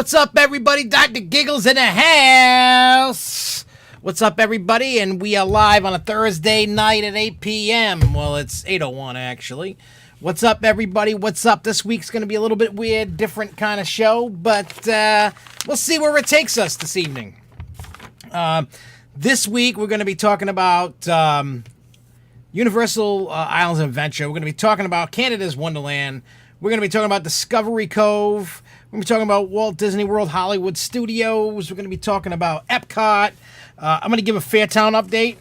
What's up, everybody? Dr. Giggles in the house. What's up, everybody? And we are live on a Thursday night at 8 p.m. Well, it's 8:01, actually. What's up, everybody? What's up? This week's going to be a little bit weird, different kind of show, but we'll see where it takes us this evening. This week, we're going to be talking about Universal Islands of Adventure. We're going to be talking about Canada's Wonderland. We're going to be talking about Discovery Cove. We're going to be talking about Walt Disney World Hollywood Studios. We're going to be talking about Epcot. I'm going to give a Fairtown update.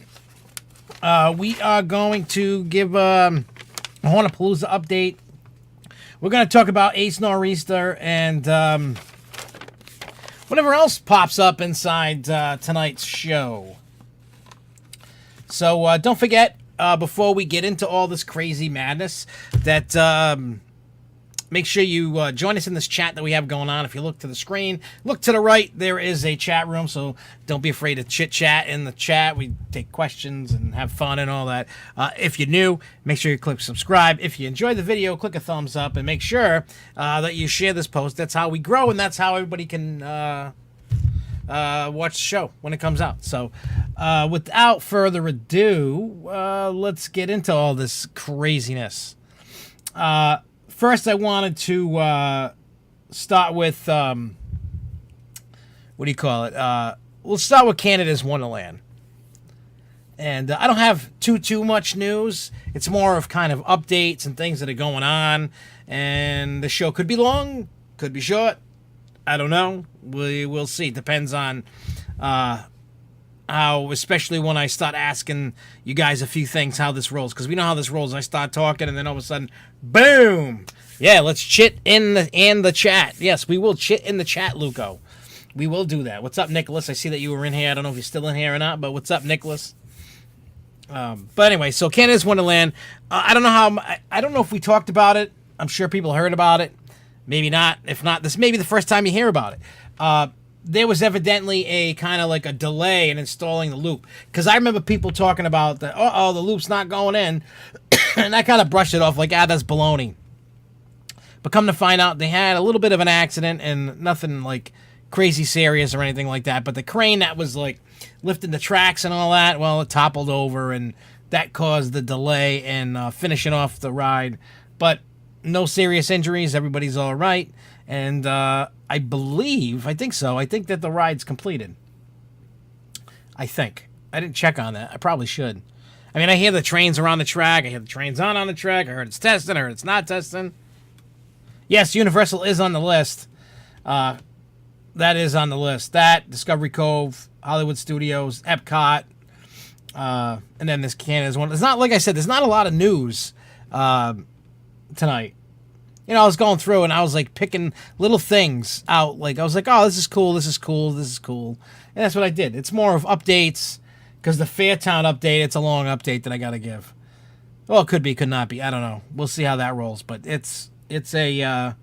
We are going to give a Hornapalooza update. We're going to talk about Ace Nor'easter and whatever else pops up inside tonight's show. So don't forget, before we get into all this crazy madness, that make sure you join us in this chat that we have going on. If you look to the screen, look to the right, there is a chat room, so don't be afraid to chit-chat in the chat. We take questions and have fun and all that. If you're new, make sure you click subscribe. If you enjoyed the video, click a thumbs up, and make sure that you share this post. That's how we grow, and that's how everybody can watch the show when it comes out. So without further ado, let's get into all this craziness. First, I wanted to start with, what do you call it? We'll start with Canada's Wonderland. And I don't have too much news. It's more of kind of updates and things that are going on. And the show could be long, could be short. I don't know. We'll see. It depends on how, especially when I start asking you guys a few things, how this rolls. Because we know how this rolls. I start talking, and then all of a sudden, boom! Yeah, let's chit in the chat. Yes, we will chit in the chat, Luco. We will do that. What's up, Nicholas? I see that you were in here. I don't know if you're still in here or not, but what's up, Nicholas? But anyway, so Canada's Wonderland. I don't know if we talked about it. I'm sure people heard about it. Maybe not. If not, this may be the first time you hear about it. There was evidently a kind of like a delay in installing the loop. Because I remember people talking about the loop's not going in. And I kind of brushed it off like, that's baloney. But come to find out, they had a little bit of an accident and nothing like crazy serious or anything like that. But the crane that was like lifting the tracks and all that, well, it toppled over and that caused the delay in finishing off the ride. But no serious injuries. Everybody's all right. And I think so. I think that the ride's completed. I think. I didn't check on that. I probably should. I mean, I hear the trains are on the track. I hear the trains on the track. I heard it's testing. I heard it's not testing. Yes, Universal is on the list. That is on the list. That, Discovery Cove, Hollywood Studios, Epcot, and then this Canada's one. It's not, like I said, there's not a lot of news tonight. You know, I was going through and I was like picking little things out. Like, I was like, oh, this is cool, this is cool, this is cool. And that's what I did. It's more of updates, because the Fairtown update, it's a long update that I got to give. Well, it could be, could not be. I don't know. We'll see how that rolls. But it's a,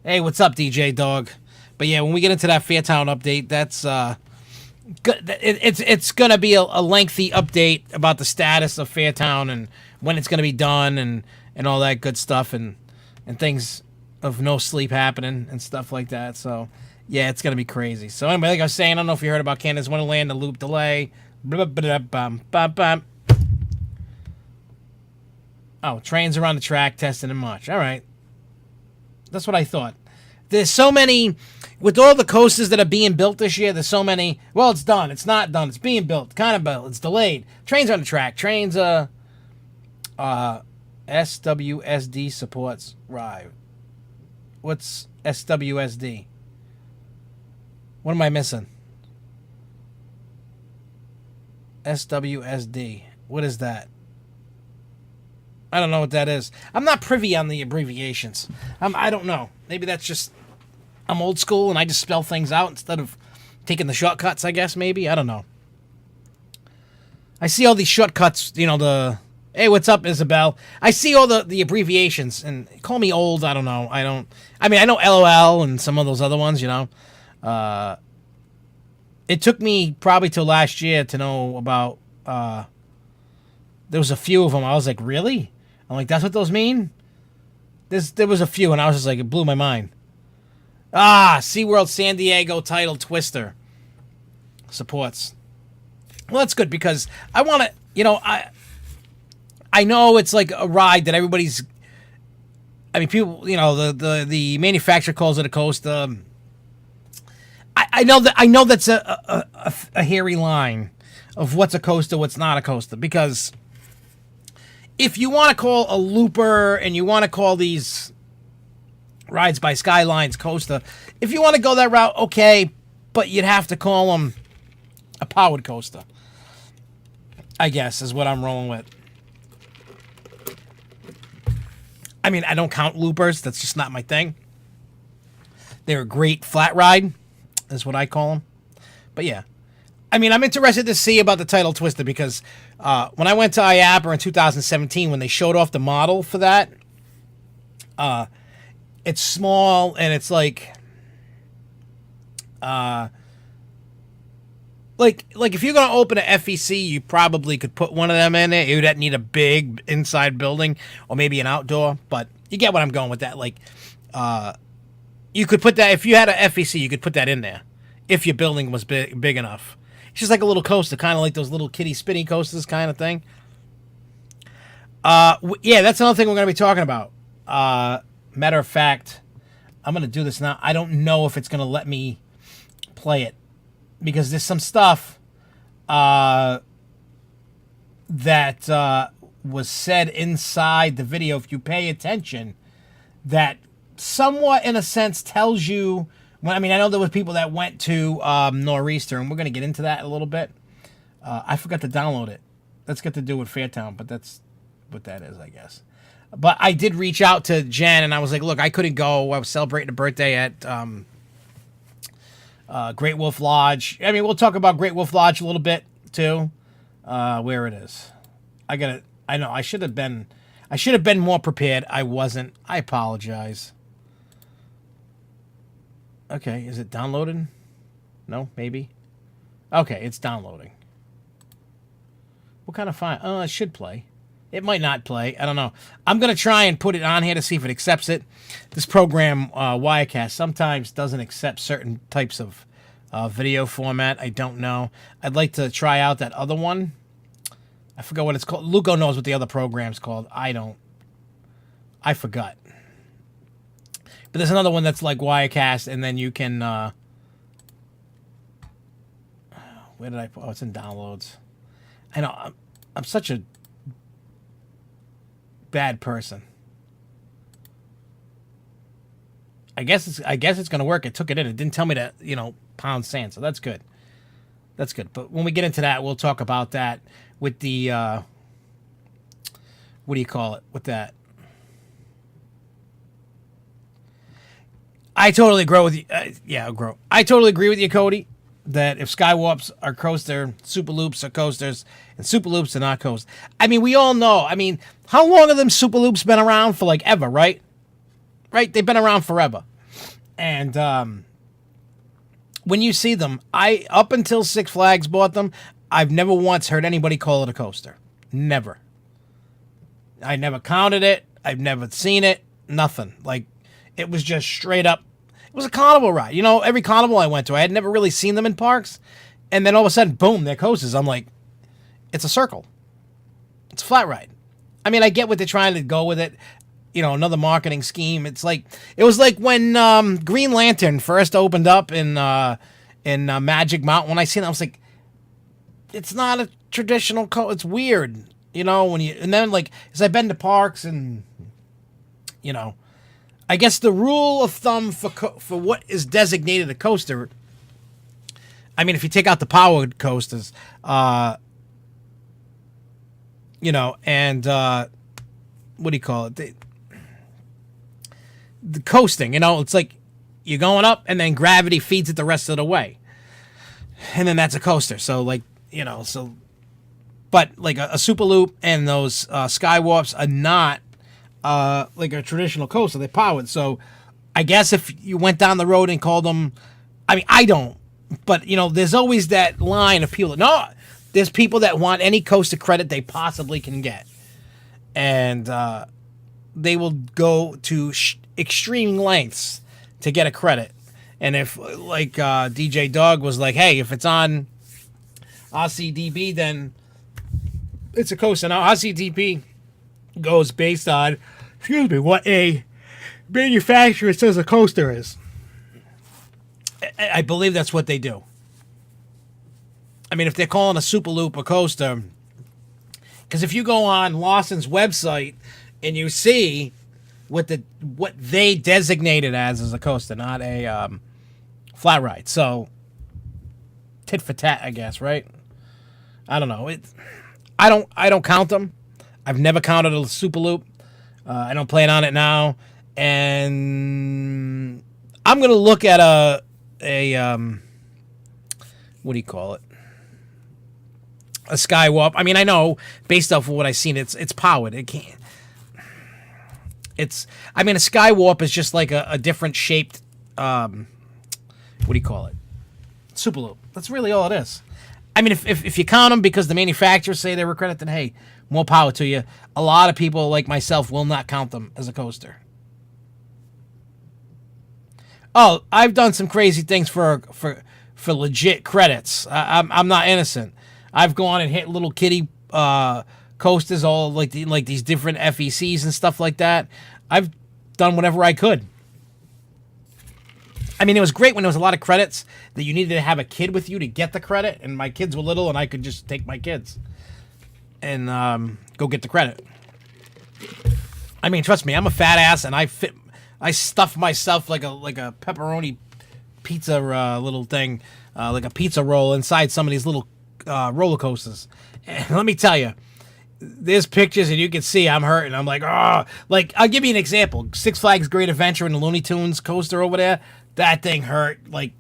hey, what's up, DJ Dog? But yeah, when we get into that Fairtown update, that's, it's going to be a lengthy update about the status of Fairtown and when it's going to be done and all that good stuff and things of no sleep happening and stuff like that. So, yeah, it's going to be crazy. So, anyway, like I was saying, I don't know if you heard about Canada's Wonderland, the loop delay. Oh, trains are on the track, testing in March. All right. That's what I thought. There's so many, with all the coasters that are being built this year, there's so many. Well, it's done. It's not done. It's being built. Kind of built. It's delayed. Trains are on the track. Trains, SWSD supports Rive. What's SWSD? What am I missing? SWSD. What is that? I don't know what that is. I'm not privy on the abbreviations. I don't know. Maybe that's just, I'm old school and I just spell things out instead of taking the shortcuts, I guess, maybe. I don't know. I see all these shortcuts, you know, hey, what's up, Isabel? I see all the abbreviations, and call me old, I don't know. I mean, I know LOL and some of those other ones, you know. It took me probably till last year to know about, there was a few of them. I was like, really? I'm like, that's what those mean? There was a few, and I was just like, it blew my mind. SeaWorld San Diego title twister supports. Well, that's good because I want to, I know it's like a ride that everybody's, I mean, people, the manufacturer calls it a coaster. I know that's a hairy line of what's a coaster, what's not a coaster, because if you want to call a looper and you want to call these rides by Skylines coaster, if you want to go that route, okay, but you'd have to call them a powered coaster, I guess, is what I'm rolling with. I mean, I don't count loopers. That's just not my thing. They're a great flat ride, is what I call them. But yeah. I mean, I'm interested to see about the title twister because when I went to IAPA in 2017, when they showed off the model for that, it's small and it's like if you're going to open an FEC, you probably could put one of them in it. You'd need a big inside building or maybe an outdoor, but you get what I'm going with that. Like, you could put that, if you had an FEC, you could put that in there if your building was big enough. It's just like a little coaster, kind of like those little kitty spinny coasters kind of thing. Yeah, that's another thing we're going to be talking about. Matter of fact, I'm going to do this now. I don't know if it's going to let me play it because there's some stuff that was said inside the video, if you pay attention, that somewhat, in a sense, tells you... I mean, I know there was people that went to Nor'easter, and we're going to get into that a little bit. I forgot to download it. That's got to do with Fairtown, but that's what that is, I guess. But I did reach out to Jen, and I was like, look, I couldn't go. I was celebrating a birthday at Great Wolf Lodge. I mean, we'll talk about Great Wolf Lodge a little bit, too. Where it is. I know, I should have been more prepared. I wasn't. I apologize. Okay, is it downloading? No, maybe. Okay, it's downloading. What kind of file? Oh, it should play. It might not play. I don't know. I'm going to try and put it on here to see if it accepts it. This program, Wirecast, sometimes doesn't accept certain types of video format. I don't know. I'd like to try out that other one. I forgot what it's called. Luco knows what the other program's called. I don't. I forgot. But there's another one that's like Wirecast, and then you can... where did I put... Oh, it's in downloads. I know. I'm such a bad person. I guess it's going to work. It took it in. It didn't tell me to, pound sand, so that's good. That's good. But when we get into that, we'll talk about that with the... what do you call it? With that... I totally agree with you. I totally agree with you, Cody, that if Skywarps are coaster, Super Loops are coasters, and Super Loops are not coasters. I mean, we all know. I mean, how long have them Super Loops been around for, like, ever, right? Right? They've been around forever. And when you see them, up until Six Flags bought them, I've never once heard anybody call it a coaster. Never. I never counted it. I've never seen it. Nothing. Like, it was just straight up. It was a carnival ride. Every carnival I went to, I had never really seen them in parks. And then all of a sudden, boom, they're coasters. I'm like, it's a circle. It's a flat ride. I mean, I get what they're trying to go with it. Another marketing scheme. It was like when Green Lantern first opened up in Magic Mountain. When I seen it, I was like, it's not a traditional it's weird. And then, like, as I've been to parks and, I guess the rule of thumb for what is designated a coaster, I mean, if you take out the powered coasters, and what do you call it? The coasting, it's like you're going up and then gravity feeds it the rest of the way. And then that's a coaster. So, like, but like a Super Loop and those Skywarps are not like a traditional coaster. They're powered. So I guess if you went down the road and called them, I mean, I don't, but there's always that line of people that, no, there's people that want any coaster credit they possibly can get. And they will go to extreme lengths to get a credit. And if like DJ Dog was like, hey, if it's on RCDB, then it's a coaster. Now RCDB goes based on, excuse me, what a manufacturer says a coaster is. I believe that's what they do. I mean, if they're calling a Super Loop a coaster, because if you go on Lawson's website and you see what they designated as a coaster, not a flat ride. So tit for tat, I guess, right? I don't know. I don't count them. I've never counted a Super Loop. I don't plan on it now, and I'm gonna look at a what do you call it? A Skywalk. I mean, I know based off of what I've seen, it's powered. It can't. I mean, a Skywarp is just like a different shaped. What do you call it? Super Loop. That's really all it is. I mean, if you count them because the manufacturers say they were credited, hey, more power to you. A lot of people like myself will not count them as a coaster. Oh, I've done some crazy things for legit credits. I'm not innocent. I've gone and hit little kitty coasters, all like these different FECs and stuff like that. I've done whatever I could. I mean, it was great when there was a lot of credits that you needed to have a kid with you to get the credit, and my kids were little, and I could just take my kids and go get the credit. I mean, trust me, I'm a fat ass, and I stuff myself like a pepperoni pizza little thing, like a pizza roll inside some of these little roller coasters. And let me tell you, there's pictures and you can see I'm hurting. I'm like, oh, like I'll give you an example. Six Flags Great Adventure and the Looney Tunes coaster over there, that thing hurt. Like,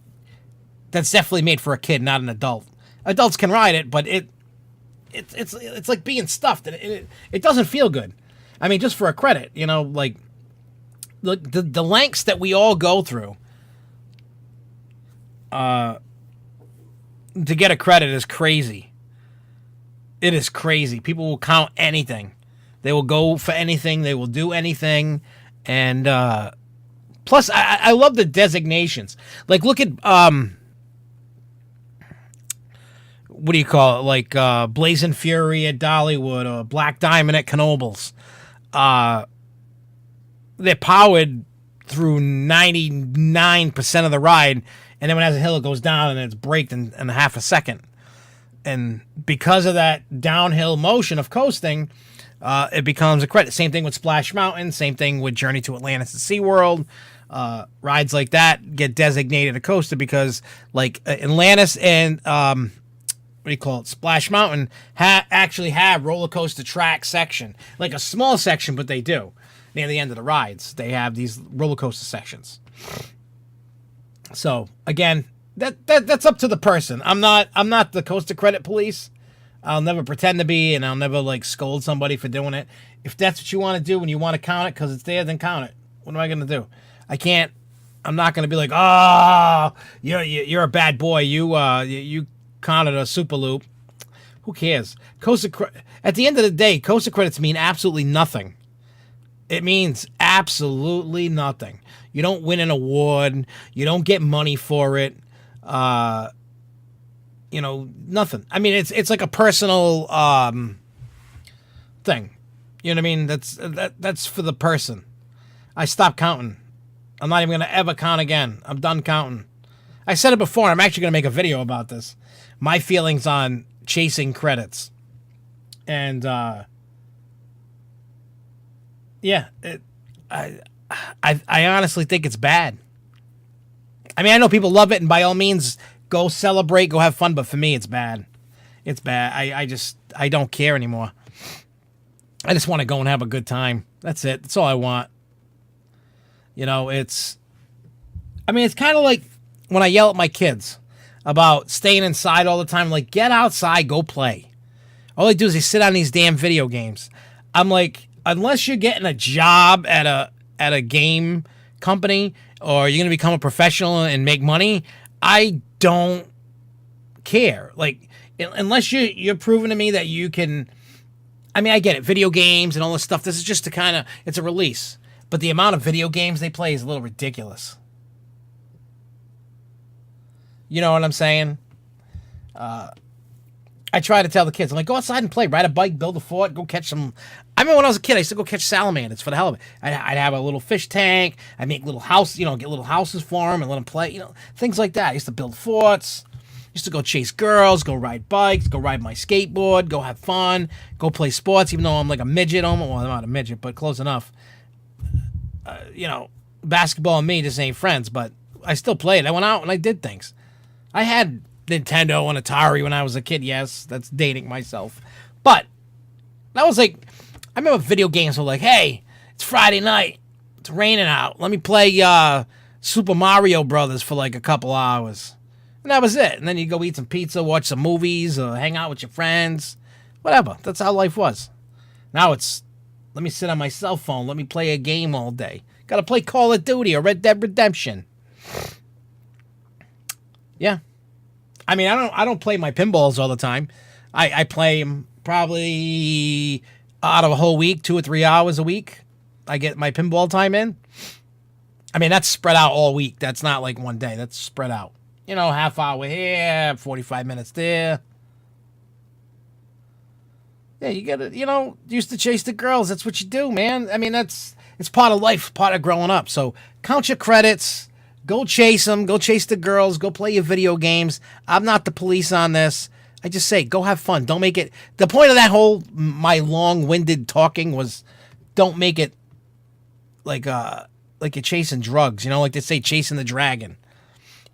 that's definitely made for a kid, not an adult. Adults can ride it, but it's like being stuffed, and it doesn't feel good. I mean, just for a credit, you know, like the lengths that we all go through to get a credit is crazy. It is crazy. People will count anything. They will go for anything. They will do anything. And plus, I love the designations. Like, look at what do you call it? Like Blazing Fury at Dollywood or Black Diamond at Knoebels. They're powered through 99% of the ride, and then when it has a hill, it goes down and it's braked in half a second. And because of that downhill motion of coasting, it becomes a credit. Same thing with Splash Mountain. Same thing with Journey to Atlantis and SeaWorld. Rides like that get designated a coaster because, like, Atlantis and what do you call it? Splash Mountain actually have roller coaster track section, like a small section, but they do. Near the end of the rides, they have these roller coaster sections. So again, that's up to the person. I'm not the coaster credit police. I'll never pretend to be, and I'll never like scold somebody for doing it. If that's what you want to do and you want to count it because it's there, then count it. What am I going to do? I can't. I'm not going to be like, oh, you're a bad boy. You counted a Super Loop. Who cares? At the end of the day, coaster credits mean absolutely nothing. It means absolutely nothing. You don't win an award. You don't get money for it. You know, nothing. I mean, it's like a personal thing. You know what I mean? That's for the person. I stopped counting. I'm not even going to ever count again. I'm done counting. I said it before. I'm actually going to make a video about this. My feelings on chasing credits. And yeah, I honestly think it's bad. I mean, I know people love it, and by all means, go celebrate, go have fun. But for me, it's bad. It's bad. I don't care anymore. I just want to go and have a good time. That's it. That's all I want. You know, it's kind of like when I yell at my kids about staying inside all the time. Like, get outside, go play. All they do is they sit on these damn video games. I'm like, unless you're getting a job at a game company or you're going to become a professional and make money, I don't care. Like, unless you're proving to me that you can. I mean, I get it. Video games and all this stuff. This is just it's a release. But the amount of video games they play is a little ridiculous. You know what I'm saying? I try to tell the kids, I'm like, go outside and play, ride a bike, build a fort, go catch some. I remember when I was a kid, I used to go catch salamanders for the hell of it. I'd have a little fish tank. I'd make little house, get little houses for them and let them play, things like that. I used to build forts. Used to go chase girls, go ride bikes, go ride my skateboard, go have fun, go play sports, even though I'm like a midget almost. Well, I'm not a midget, but close enough. Basketball and me just ain't friends, but I still played. I went out and I did things. I had Nintendo and Atari when I was a kid. Yes, that's dating myself. But that was like, I remember video games were like, hey, it's Friday night. It's raining out. Let me play Super Mario Brothers for like a couple hours. And that was it. And then you go eat some pizza, watch some movies, or hang out with your friends. Whatever. That's how life was. Now it's, let me sit on my cell phone. Let me play a game all day. Got to play Call of Duty or Red Dead Redemption. Yeah. I mean, I don't play my pinballs all the time. I play them probably out of a whole week, 2 or 3 hours a week. I get my pinball time in. I mean, that's spread out all week. That's not like one day. That's spread out. Half hour here, 45 minutes there. Yeah, you gotta, used to chase the girls. That's what you do, man. I mean, it's part of life, part of growing up. So count your credits. Go chase them. Go chase the girls. Go play your video games. I'm not the police on this. I just say, go have fun. Don't make it. The point of that whole, my long-winded talking was, don't make it like you're chasing drugs. Like they say, chasing the dragon.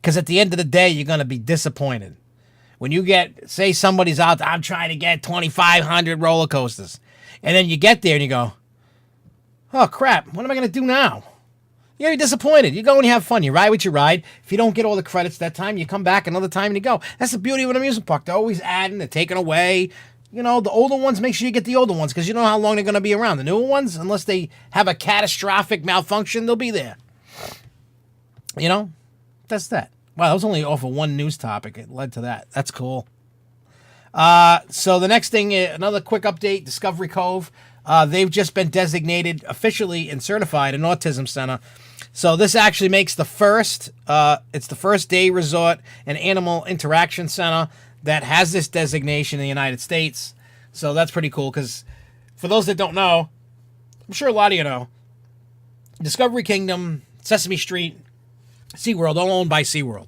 Because at the end of the day, you're going to be disappointed. When you say somebody's out there, I'm trying to get 2,500 roller coasters. And then you get there and you go, oh, crap, what am I going to do now? You're going to be disappointed. You go and you have fun. You ride what you ride. If you don't get all the credits that time, you come back another time and you go. That's the beauty of an amusement park. They're always adding, they're taking away. The older ones, make sure you get the older ones because you don't know how long they're going to be around. The newer ones, unless they have a catastrophic malfunction, they'll be there. That's that. Wow, that was only off of one news topic. It led to that. That's cool. So the next thing, another quick update, Discovery Cove. They've just been designated officially and certified an autism center. So this actually makes it's the first day resort and animal interaction center that has this designation in the United States. So that's pretty cool because for those that don't know, I'm sure a lot of you know, Discovery Kingdom, Sesame Street, SeaWorld, all owned by SeaWorld.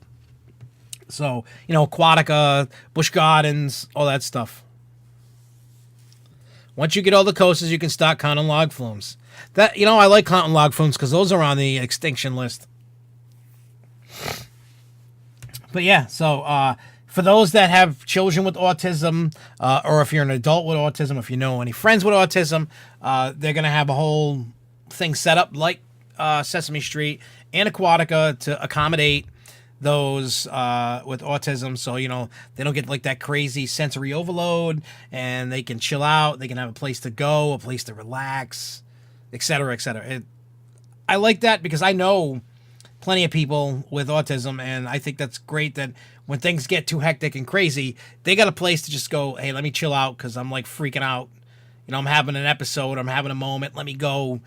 So, Aquatica, Busch Gardens, all that stuff. Once you get all the coasters, you can start counting log flumes. I like counting log flumes because those are on the extinction list. But yeah, so for those that have children with autism, or if you're an adult with autism, if you know any friends with autism, they're going to have a whole thing set up like Sesame Street and Aquatica to accommodate those with autism, so they don't get like that crazy sensory overload, and they can chill out, they can have a place to go, a place to relax, etc., etc. I like that because I know plenty of people with autism, and I think that's great that when things get too hectic and crazy, they got a place to just go, hey, let me chill out because I'm like freaking out, I'm having an episode, I'm having a moment, let me go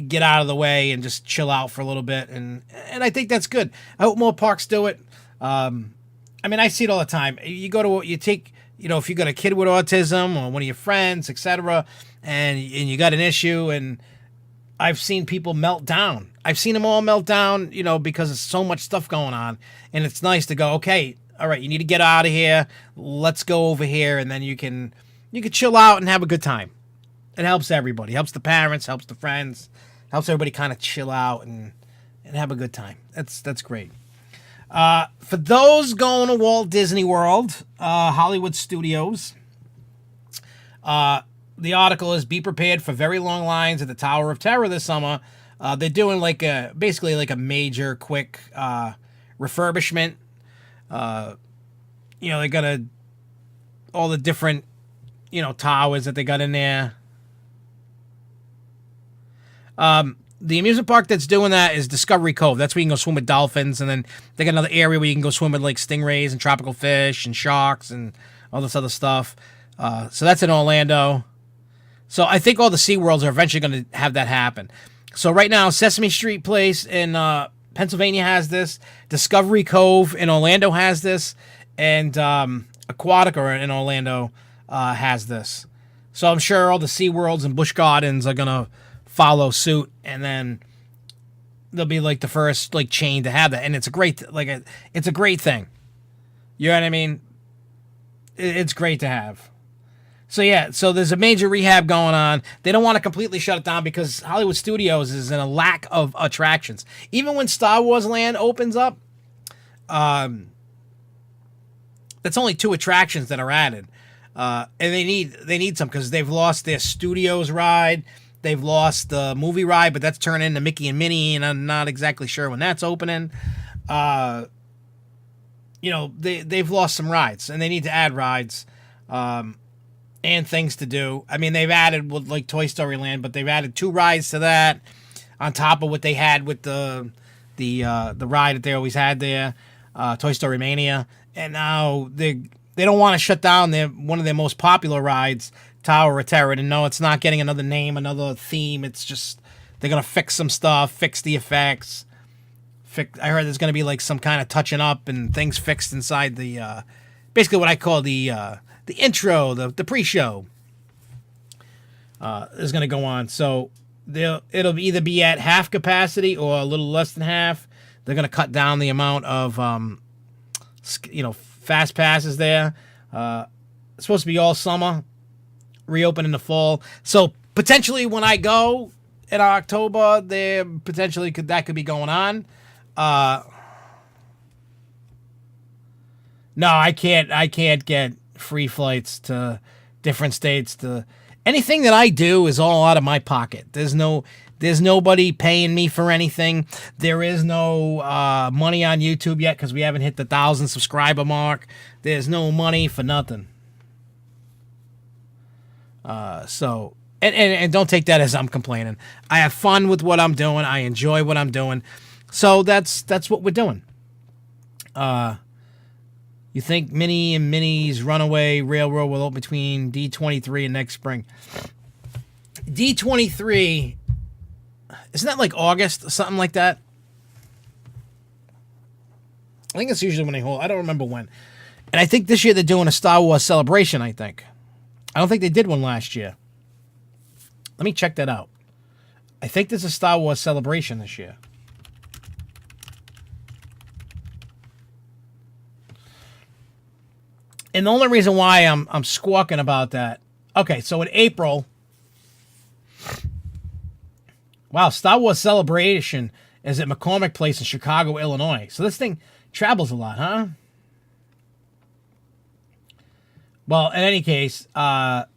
get out of the way and just chill out for a little bit, and I think that's good. I hope more parks do it. I mean, I see it all the time. If you got a kid with autism or one of your friends, etc., and you got an issue, and I've seen people melt down. I've seen them all melt down, because there's so much stuff going on, and it's nice to go, okay, all right, you need to get out of here. Let's go over here, and then you can chill out and have a good time. It helps everybody. Helps the parents, helps the friends, helps everybody kind of chill out and have a good time. That's great. For those going to Walt Disney World, Hollywood Studios, the article is be prepared for very long lines at the Tower of Terror this summer. They're doing basically like a major quick refurbishment. They got all the different, towers that they got in there. The amusement park that's doing that is Discovery Cove. That's where you can go swim with dolphins, and then they got another area where you can go swim with like stingrays and tropical fish and sharks and all this other stuff. So that's in Orlando. So I think all the SeaWorlds are eventually going to have that happen. So right now, Sesame Street Place in Pennsylvania has this. Discovery Cove in Orlando has this. And Aquatica in Orlando has this. So I'm sure all the SeaWorlds and Busch Gardens are going to follow suit. And then they'll be like the first like chain to have that. And it's a great, it's a great thing. You know what I mean? It's great to have. So yeah, so there's a major rehab going on. They don't want to completely shut it down because Hollywood Studios is in a lack of attractions. Even when Star Wars Land opens up, that's only 2 attractions that are added, and they need some because they've lost their Studios ride, they've lost the movie ride, but that's turned into Mickey and Minnie, and I'm not exactly sure when that's opening. You know, they've lost some rides, and they need to add rides. And things to do. I mean, they've added with like Toy Story Land, but they've added 2 rides to that on top of what they had with the ride that they always had there, Toy Story Mania. And now they don't want to shut down one of their most popular rides, Tower of Terror. And no, it's not getting another name, another theme. It's just they're gonna fix some stuff, fix the effects. I heard there's gonna be like some kind of touching up and things fixed inside the basically what I call the intro, the pre-show is going to go on. So it'll either be at half capacity or a little less than half. They're going to cut down the amount of, fast passes there. It's supposed to be all summer, reopen in the fall. So potentially when I go in October, there potentially that could be going on. No, I can't get free flights to different states. To anything that I do is all out of my pocket. There's nobody paying me for anything. There is no money on YouTube yet because we haven't hit the 1,000 subscriber mark. There's no money for nothing. So don't take that as I'm complaining. I have fun with what I'm doing. I enjoy what I'm doing. So that's what we're doing. You think Minnie and Minnie's Runaway Railroad will open between D23 and next spring? D23, isn't that like August or something like that? I think it's usually when they hold. I don't remember when. And I think this year they're doing a Star Wars celebration, I think. I don't think they did one last year. Let me check that out. I think there's a Star Wars celebration this year. And the only reason why I'm squawking about that. Okay, so in April. Wow, Star Wars Celebration is at McCormick Place in Chicago, Illinois. So this thing travels a lot, huh? Well, in any case, Star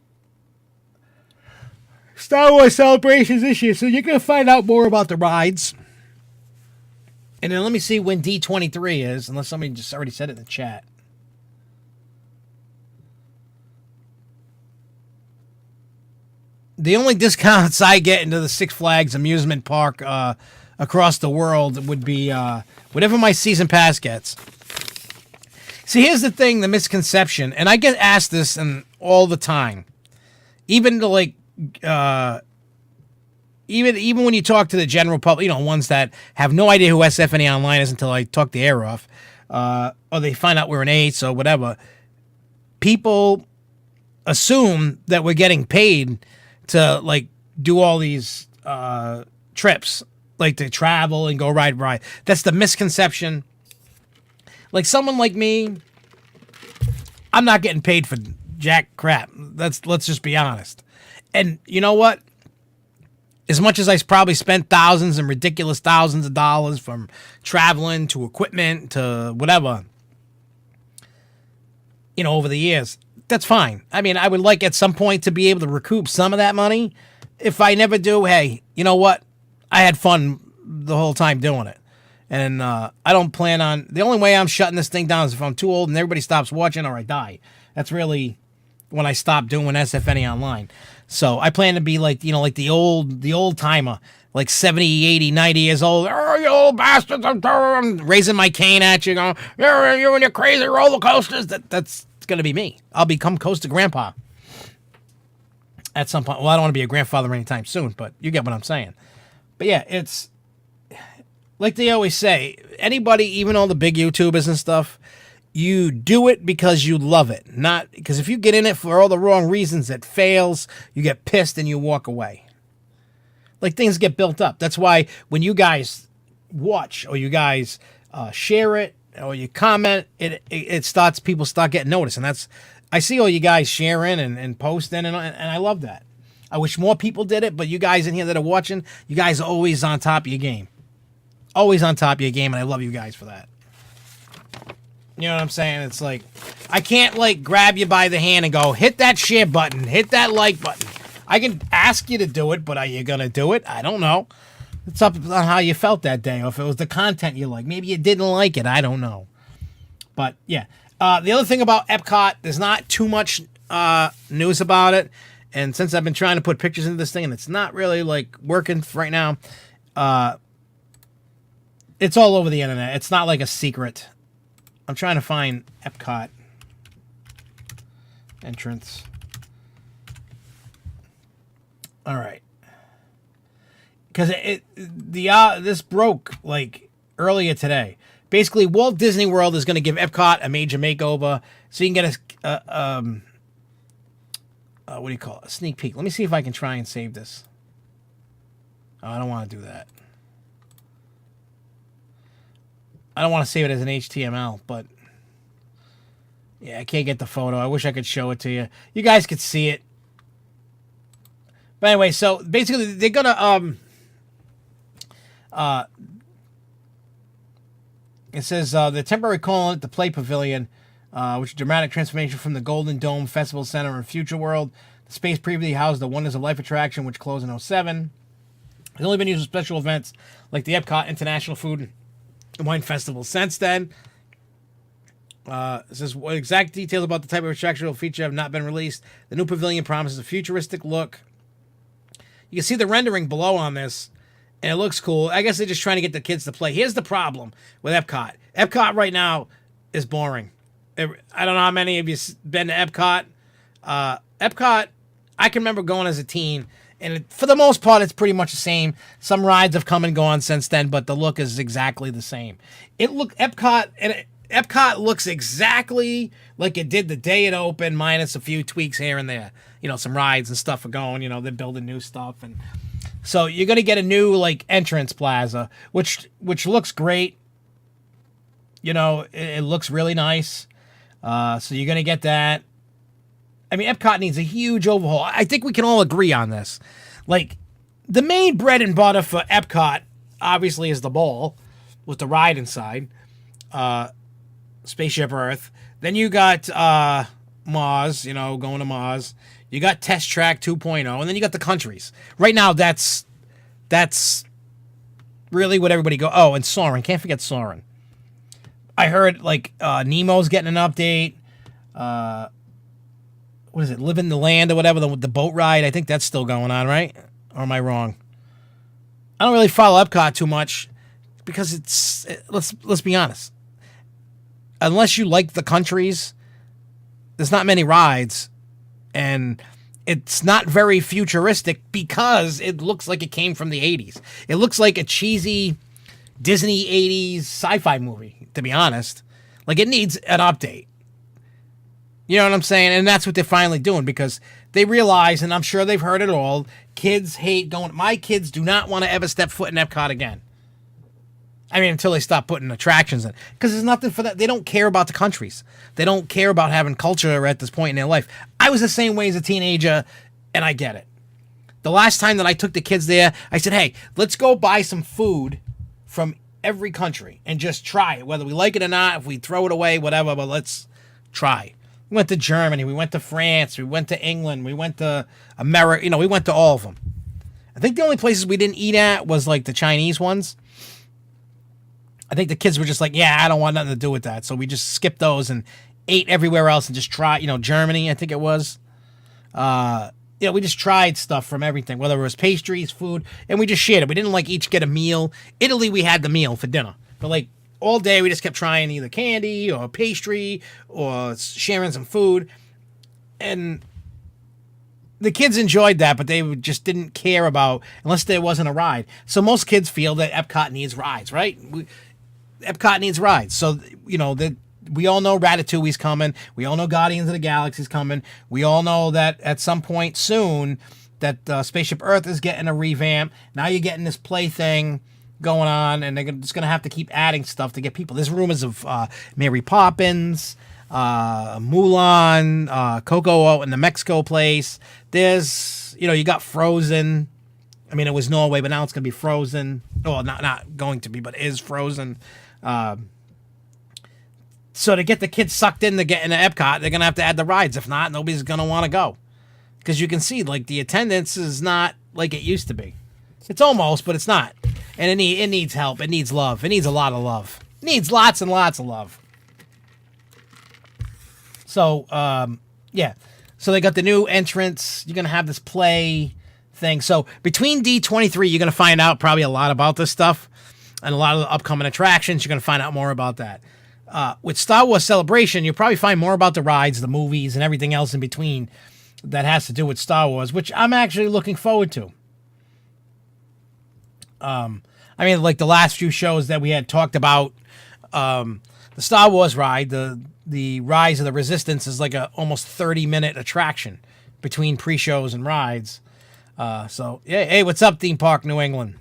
Wars Celebrations this year. So you're going to find out more about the rides. And then let me see when D23 is, unless somebody just already said it in the chat. The only discounts I get into the Six Flags amusement park across the world would be whatever my season pass gets. See, here's the thing, the misconception, and I get asked this all the time. Even to like, even when you talk to the general public, ones that have no idea who SFNEOnline is until I talk the air off, or they find out we're an ace or whatever. People assume that we're getting paid to like do all these trips, like to travel and go ride. That's the misconception. Like someone like me, I'm not getting paid for jack crap. Let's just be honest. And you know what? As much as I probably spent thousands and ridiculous thousands of dollars from traveling to equipment to whatever, over the years, that's fine. I mean, I would like at some point to be able to recoup some of that money. If I never do, hey, you know what? I had fun the whole time doing it. And I don't plan on... The only way I'm shutting this thing down is if I'm too old and everybody stops watching or I die. That's really when I stop doing SFNEOnline. So I plan to be like, like the old timer, like 70, 80, 90 years old. Oh, you old bastards. I'm raising my cane at you, going, you're in your crazy roller coasters. That's going to be me. I'll become Coaster Grandpa at some point. Well, I don't want to be a grandfather anytime soon, but you get what I'm saying. But yeah, it's... like they always say, anybody, even all the big YouTubers and stuff, you do it because you love it, not because if you get in it for all the wrong reasons, it fails, you get pissed and you walk away. Like, things get built up. That's why when you guys watch or you guys share it or you comment, it starts, people start getting noticed. And that's, I see all you guys sharing and posting, and I love that. I wish more people did it, but you guys in here that are watching, you guys are always on top of your game. Always on top of your game, and I love you guys for that. You know what I'm saying? It's like, I can't, like, grab you by the hand and go, hit that share button, hit that like button. I can ask you to do it, but are you going to do it? I don't know. It's up on how you felt that day, or if it was the content you like. Maybe you didn't like it. I don't know. But, yeah. The other thing about Epcot, there's not too much news about it. And since I've been trying to put pictures into this thing, and it's not really, like, working right now, it's all over the internet. It's not like a secret. I'm trying to find Epcot entrance. All right. Because this broke, like, earlier today. Basically, Walt Disney World is going to give Epcot a major makeover, so you can get what do you call it? A sneak peek. Let me see if I can try and save this. Oh, I don't want to do that. I don't want to save it as an HTML, but yeah, I can't get the photo. I wish I could show it to you. You guys could see it. But anyway, so basically they're gonna it says the temporary calling at the Play Pavilion, which is a dramatic transformation from the Golden Dome Festival Center in Future World. The space previously housed the Wonders of Life attraction, which closed in 2007. It's only been used for special events like the Epcot International Food and Wine Festival since then. It says what exact details about the type of attraction will feature have not been released. The new pavilion promises a futuristic look. You can see the rendering below on this, and it looks cool. I guess they're just trying to get the kids to play. Here's the problem with Epcot. Epcot right now is boring. I don't know how many of you been to Epcot. Epcot, I can remember going as a teen, and for the most part, it's pretty much the same. Some rides have come and gone since then, but the look is exactly the same. Epcot looks exactly like it did the day it opened, minus a few tweaks here and there. You know, some rides and stuff are going. You know, they're building new stuff, and so you're gonna get a new like entrance plaza, which looks great. You know, it looks really nice. So you're gonna get that. I mean, Epcot needs a huge overhaul. I think we can all agree on this. Like, the main bread and butter for Epcot, obviously, is the ball with the ride inside. Spaceship Earth. Then you got Mars, you know, going to Mars. You got Test Track 2.0, and then you got the countries. Right now, that's really what everybody go. Oh, and Soarin'. Can't forget Soarin'. I heard, like, Nemo's getting an update. What is it? Live in the Land or whatever, the boat ride. I think that's still going on, right? Or am I wrong? I don't really follow Epcot too much because let's be honest. Unless you like the countries, there's not many rides, and it's not very futuristic because it looks like it came from the 80s. It looks like a cheesy Disney 80s sci-fi movie, to be honest. Like, it needs an update. You know what I'm saying? And that's what they're finally doing because they realize, and I'm sure they've heard it all, kids hate going. My kids do not want to ever step foot in Epcot again. I mean, until they stop putting attractions in. Because there's nothing for that. They don't care about the countries. They don't care about having culture at this point in their life. I was the same way as a teenager, and I get it. The last time that I took the kids there, I said, hey, let's go buy some food from every country and just try it. Whether we like it or not, if we throw it away, whatever, but let's try. We went to Germany, we went to France, we went to England, we went to America, you know, we went to all of them. I think the only places we didn't eat at was like the Chinese ones. I think the kids were just like, yeah, I don't want nothing to do with that. So we just skipped those and ate everywhere else and just tried, you know, Germany, I think it was. You know, we just tried stuff from everything, whether it was pastries, food, and we just shared it. We didn't like each get a meal. Italy, we had the meal for dinner. But like, all day we just kept trying either candy or pastry or sharing some food. And the kids enjoyed that, but they just didn't care about unless there wasn't a ride. So most kids feel that Epcot needs rides, right? Epcot needs rides. So that we all know Ratatouille's coming. We all know Guardians of the Galaxy's coming. We all know that at some point soon that Spaceship Earth is getting a revamp. Now you're getting this play thing going on, and they're just going to have to keep adding stuff to get people. There's rumors of Mary Poppins, Mulan, Coco in the Mexico place. There's, you got Frozen. I mean, it was Norway, but now it's going to be Frozen. Well, not going to be, but is Frozen. So to get the kids sucked in to get into Epcot, they're going to have to add the rides. If not, nobody's going to want to go. Because you can see, like, the attendance is not like it used to be. It's almost, but it's not. And it needs help. It needs love. It needs a lot of love. It needs lots and lots of love. So, yeah. So they got the new entrance. You're going to have this play thing. So between D23, you're going to find out probably a lot about this stuff. And a lot of the upcoming attractions, you're going to find out more about that. With Star Wars Celebration, you'll probably find more about the rides, the movies, and everything else in between that has to do with Star Wars, which I'm actually looking forward to. I mean, like the last few shows that we had talked about, the Star Wars ride, the Rise of the Resistance is like a almost 30-minute attraction between pre-shows and rides. So, yeah, hey, what's up, Theme Park New England?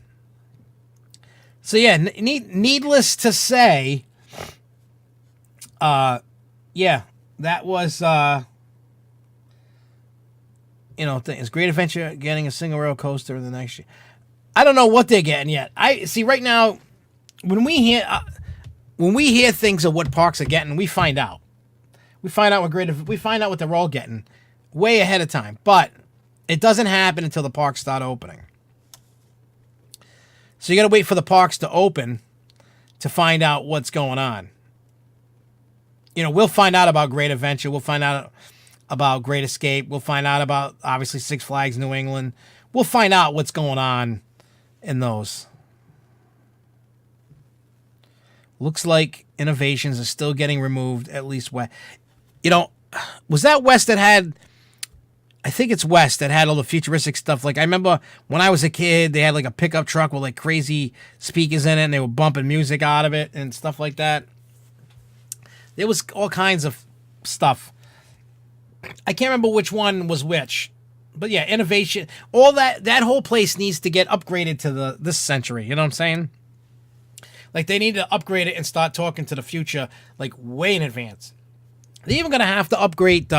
So, yeah, needless to say, yeah, that was, is Great Adventure getting a single rail coaster in the next year? I don't know what they're getting yet. I see right now, when we hear things of what parks are getting, we find out. We find out what they're all getting way ahead of time. But it doesn't happen until the parks start opening. So you got to wait for the parks to open to find out what's going on. We'll find out about Great Adventure. We'll find out about Great Escape. We'll find out about, obviously, Six Flags New England. We'll find out what's going on in those. Looks like Innovations are still getting removed, at least West. Was that West that had, I think it's West that had all the futuristic stuff. Like, I remember when I was a kid, they had like a pickup truck with like crazy speakers in it, and they were bumping music out of it and stuff like that. There was all kinds of stuff. I can't remember which one was which. But yeah, Innovation, all that whole place needs to get upgraded to this century. You know what I'm saying? Like, they need to upgrade it and start talking to the future, like, way in advance. They're even going to have to upgrade,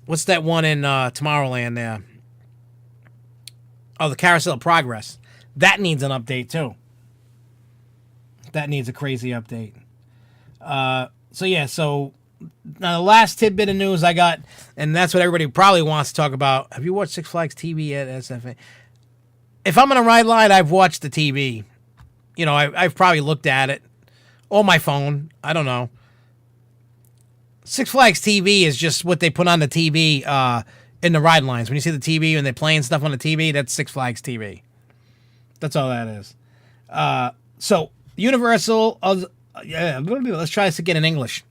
what's that one in Tomorrowland there? Oh, the Carousel of Progress. That needs an update, too. That needs a crazy update. So now the last tidbit of news I got, and that's what everybody probably wants to talk about. Have you watched Six Flags TV at SFN? If I'm going to ride line, I've watched the TV. I've probably looked at it. Or my phone. I don't know. Six Flags TV is just what they put on the TV in the ride lines. When you see the TV and they're playing stuff on the TV, that's Six Flags TV. That's all that is. So, Universal... let's try this again in English.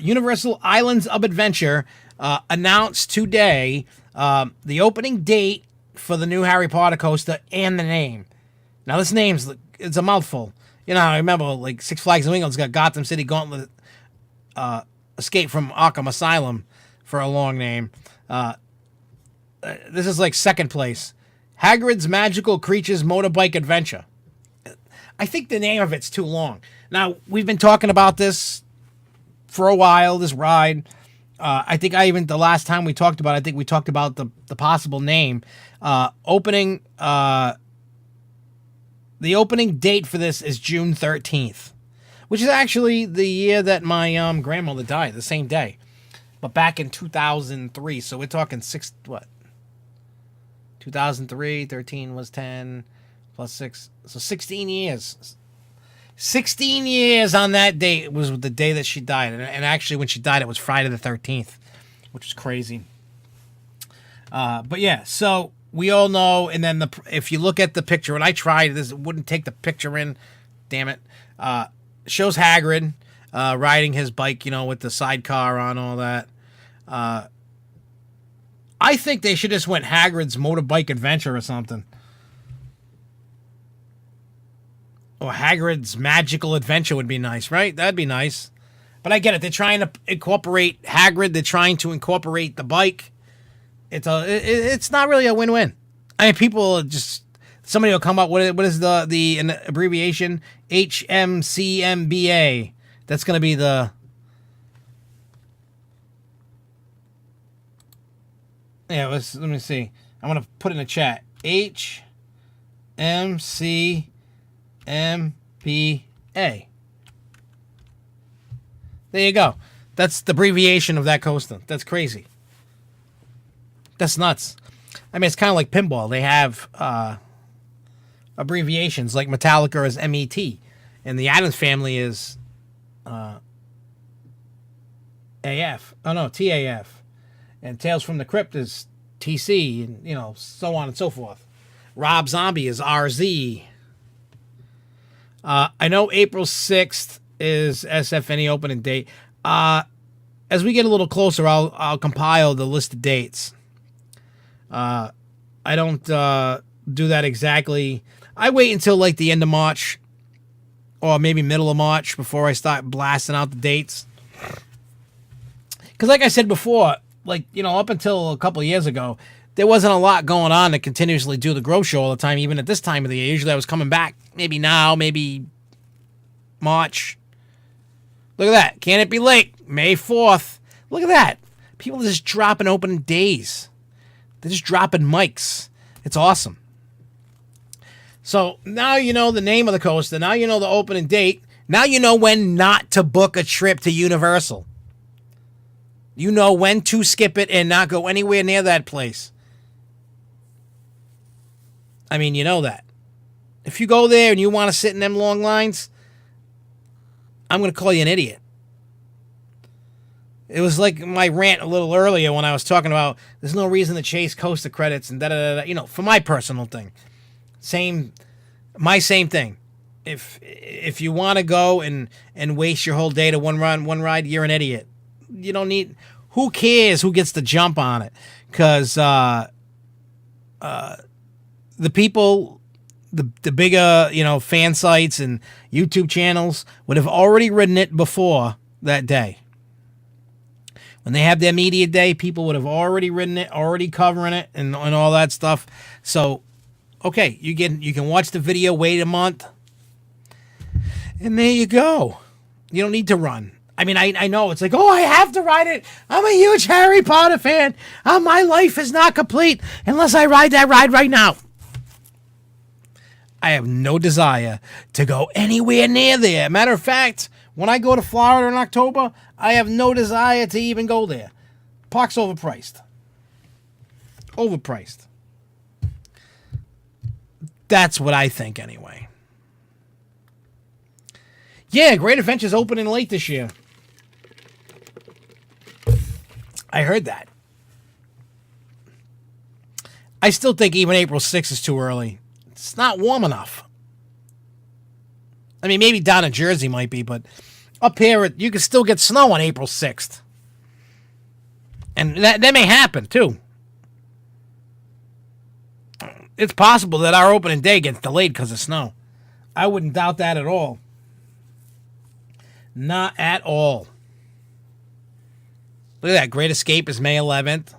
Universal Islands of Adventure announced today the opening date for the new Harry Potter coaster and the name. Now, this it's a mouthful. I remember, like, Six Flags New England's got Gotham City Gauntlet Escape from Arkham Asylum for a long name. This is, like, second place. Hagrid's Magical Creatures Motorbike Adventure. I think the name of it's too long. Now, we've been talking about this for a while, this ride. I think the last time we talked about it, I think we talked about the possible name. The opening date for this is June 13th, which is actually the year that my grandmother died, the same day. But back in 2003, so we're talking 2003, 13 was 10, plus 6, so 16 years. 16 years on that date was the day that she died. And actually, when she died, it was Friday the 13th, which was crazy. But yeah, so we all know. And then if you look at the picture, and I tried this, it wouldn't take the picture in. Damn it. Shows Hagrid riding his bike, with the sidecar on, all that. I think they should just went Hagrid's Motorbike Adventure or something. Or Hagrid's Magical Adventure would be nice, right? That'd be nice. But I get it. They're trying to incorporate Hagrid. They're trying to incorporate the bike. It's not really a win-win. I mean, people just... Somebody will come up with what is the abbreviation? HMCMBA. That's going to be the... Yeah, let me see. I'm going to put it in the chat. HMCMBA. There you go. That's the abbreviation of that coaster. That's crazy. That's nuts. I mean, it's kind of like pinball. They have abbreviations, like Metallica is MET, and the Addams Family is AF. Oh no, TAF, and Tales from the Crypt is TC, and so on and so forth. Rob Zombie is RZ. I know April 6th is SFNE opening date. As we get a little closer, I'll compile the list of dates. I don't do that exactly. I wait until like the end of March or maybe middle of March before I start blasting out the dates. Because like I said before, up until a couple of years ago, there wasn't a lot going on to continuously do the Grow Show all the time, even at this time of the year. Usually I was coming back maybe now, maybe March. Look at that. Can it be late? May 4th. Look at that. People are just dropping opening days. They're just dropping mics. It's awesome. So now you know the name of the coaster. Now you know the opening date. Now you know when not to book a trip to Universal. You know when to skip it and not go anywhere near that place. I mean, you know that. If you go there and you want to sit in them long lines, I'm going to call you an idiot. It was like my rant a little earlier when I was talking about there's no reason to chase coaster credits and da-da-da-da, for my personal thing. Same thing. If you want to go and waste your whole day to one ride, you're an idiot. You don't need... Who cares who gets the jump on it? Because the people... The bigger, fan sites and YouTube channels would have already ridden it before that day. When they have their media day, people would have already ridden it, already covering it, and all that stuff. So, okay, you can watch the video, wait a month, and there you go. You don't need to run. I mean, I know it's like, oh, I have to ride it. I'm a huge Harry Potter fan. My life is not complete unless I ride that ride right now. I have no desire to go anywhere near there. Matter of fact, when I go to Florida in October, I have no desire to even go there. Park's overpriced. Overpriced. That's what I think anyway. Yeah, Great Adventure's opening late this year. I heard that. I still think even April 6th is too early. It's not warm enough. I mean, maybe down in Jersey might be, but up here, you can still get snow on April 6th. And that may happen, too. It's possible that our opening day gets delayed because of snow. I wouldn't doubt that at all. Not at all. Look at that. Great Escape is May 11th.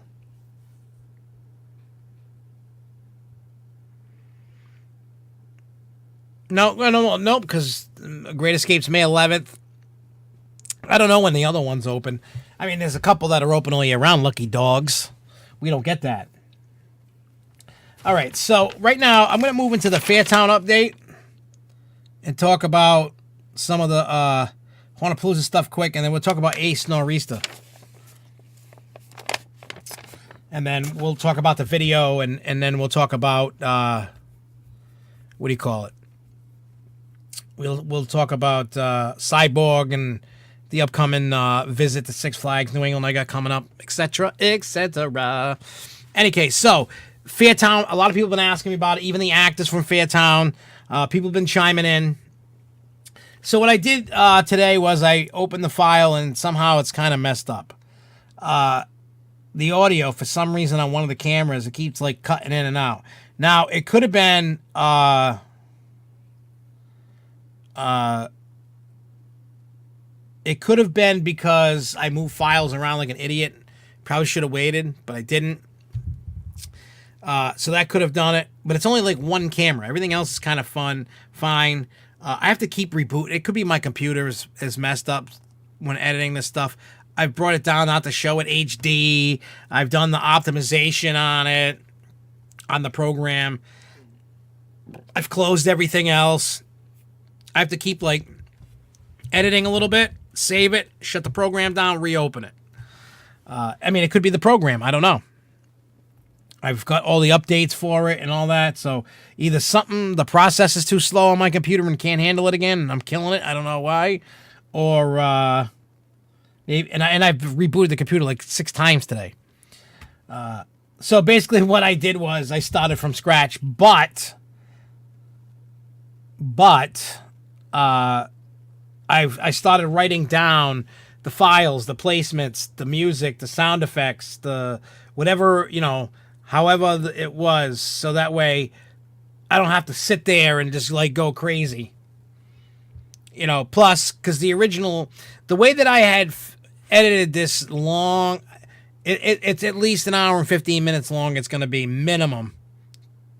No, because Great Escape's May 11th. I don't know when the other ones open. I mean, there's a couple that are open all year round. Lucky dogs. We don't get that. All right, so right now I'm going to move into the Fairtown update and talk about some of the Hornapalooza stuff quick, and then we'll talk about Ace Nor'easter. And then we'll talk about the video, and then we'll talk about, what do you call it? We'll talk about Cyborg and the upcoming visit to Six Flags New England I got coming up, etc., etc. Any case, so Fairtown, a lot of people have been asking me about it, even the actors from Fairtown. People have been chiming in. So what I did today was I opened the file, and somehow it's kind of messed up. the audio for some reason on one of the cameras. It keeps like cutting in and out. Now it could have been it could have been because I moved files around like an idiot. Probably should have waited, but I didn't. So that could have done it. But it's only like one camera. Everything else is kind of fine. I have to keep rebooting. It could be my computer is messed up when editing this stuff. I've brought it down not to show it HD. I've done the optimization on it, on the program. I've closed everything else. I have to keep like editing a little bit, save it, shut the program down, reopen it. I mean, it could be the program. I don't know. I've got all the updates for it and all that. So either the process is too slow on my computer and can't handle it again, and I'm killing it. I don't know why. Or, and I've rebooted the computer like 6 times today. So basically what I did was I started from scratch, but I started writing down the files, the placements, the music, the sound effects, the whatever, however it was, so that way I don't have to sit there and just like go crazy. Plus, because the way that I had edited this long, it's at least an hour and 15 minutes long. It's going to be minimum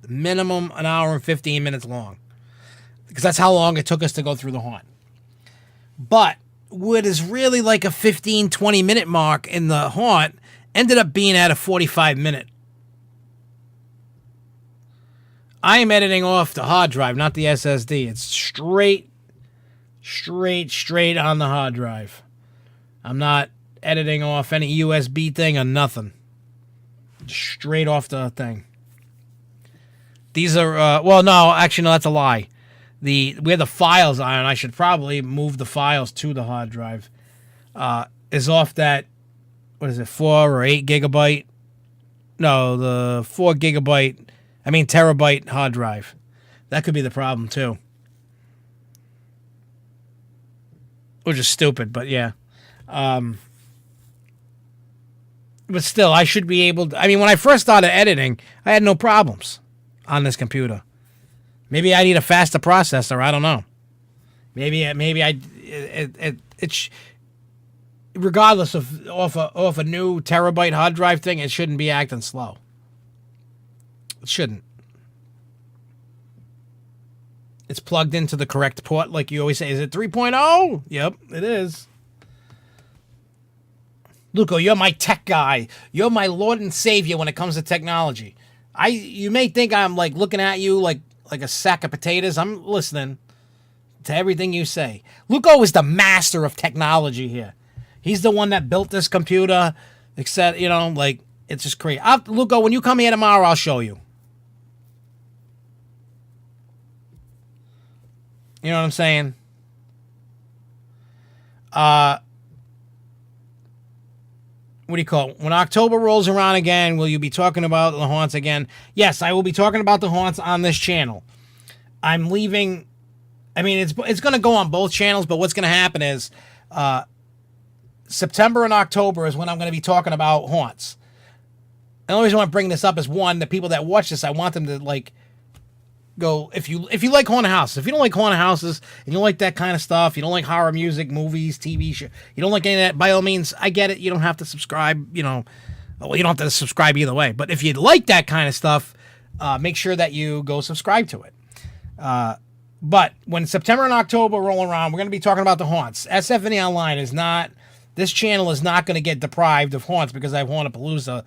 an hour and 15 minutes long, because that's how long it took us to go through the haunt. But what is really like a 15, 20 minute mark in the haunt ended up being at a 45-minute. I am editing off the hard drive, not the SSD. It's straight on the hard drive. I'm not editing off any USB thing or nothing. Straight off the thing. These are, well, no, actually, no, that's a lie. Where the files are, and I should probably move the files to the hard drive, is off that, what is it, 4 or 8 gigabyte? No, the 4 gigabyte, terabyte hard drive. That could be the problem, too. Which is stupid, but yeah. But still, I should be able to, when I first started editing, I had no problems on this computer. Maybe I need a faster processor. I don't know. Regardless of off a new terabyte hard drive thing, it shouldn't be acting slow. It shouldn't. It's plugged into the correct port, like you always say. Is it 3.0? Yep, it is. Luco, you're my tech guy. You're my Lord and Savior when it comes to technology. You may think I'm like looking at you like a sack of potatoes. I'm listening to everything you say. Luco is the master of technology here. He's the one that built this computer, except, it's just crazy. Luco, when you come here tomorrow, I'll show you. You know what I'm saying? What do you call it? When October rolls around again, will you be talking about the haunts again? Yes, I will be talking about the haunts on this channel. I'm leaving. It's going to go on both channels, but what's going to happen is September and October is when I'm going to be talking about haunts. And the only reason I want to bring this up is, one, the people that watch this, I want them to go, if you like haunted houses. If you don't like haunted houses and you don't like that kind of stuff, you don't like horror music, movies, TV show, you don't like any of that, by all means, I get it. You don't have to subscribe, well, you don't have to subscribe either way. But if you like that kind of stuff, make sure that you go subscribe to it. But when September and October roll around, we're going to be talking about the haunts. SFNEOnline this channel is not going to get deprived of haunts because I have Hauntapalooza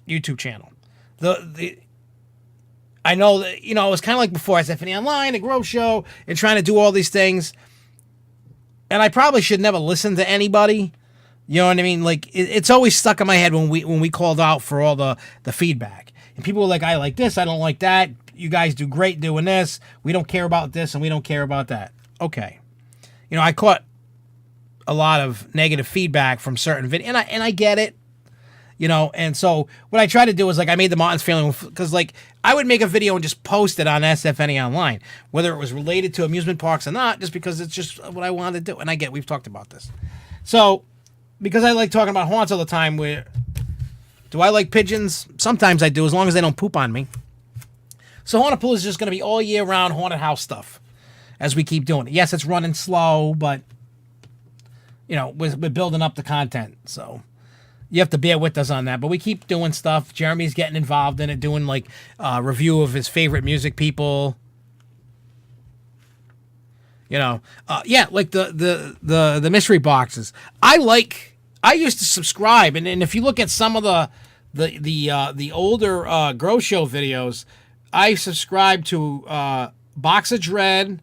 YouTube channel. I know that, it was kind of like before, SFNEOnline, a Grow Show, and trying to do all these things. And I probably should never listen to anybody. You know what I mean? Like, it's always stuck in my head when we called out for all the feedback. And people were like, I like this, I don't like that. You guys do great doing this. We don't care about this, and we don't care about that. Okay. I caught a lot of negative feedback from certain videos, and I get it. And so what I tried to do was, I made the Martin's feeling, because, I would make a video and just post it on SFNEOnline, whether it was related to amusement parks or not, just because it's just what I wanted to do. And we've talked about this. So, because I like talking about haunts all the time, Do I like pigeons? Sometimes I do, as long as they don't poop on me. So Hauntapalooza is just going to be all year round haunted house stuff as we keep doing it. Yes, it's running slow, but, you know, we're building up the content. So you have to bear with us on that. But we keep doing stuff. Jeremy's getting involved in it, doing, like, review of his favorite music people. You know, yeah, like the mystery boxes. I used to subscribe, and if you look at some of the older Grow Show videos, I subscribed to Box of Dread,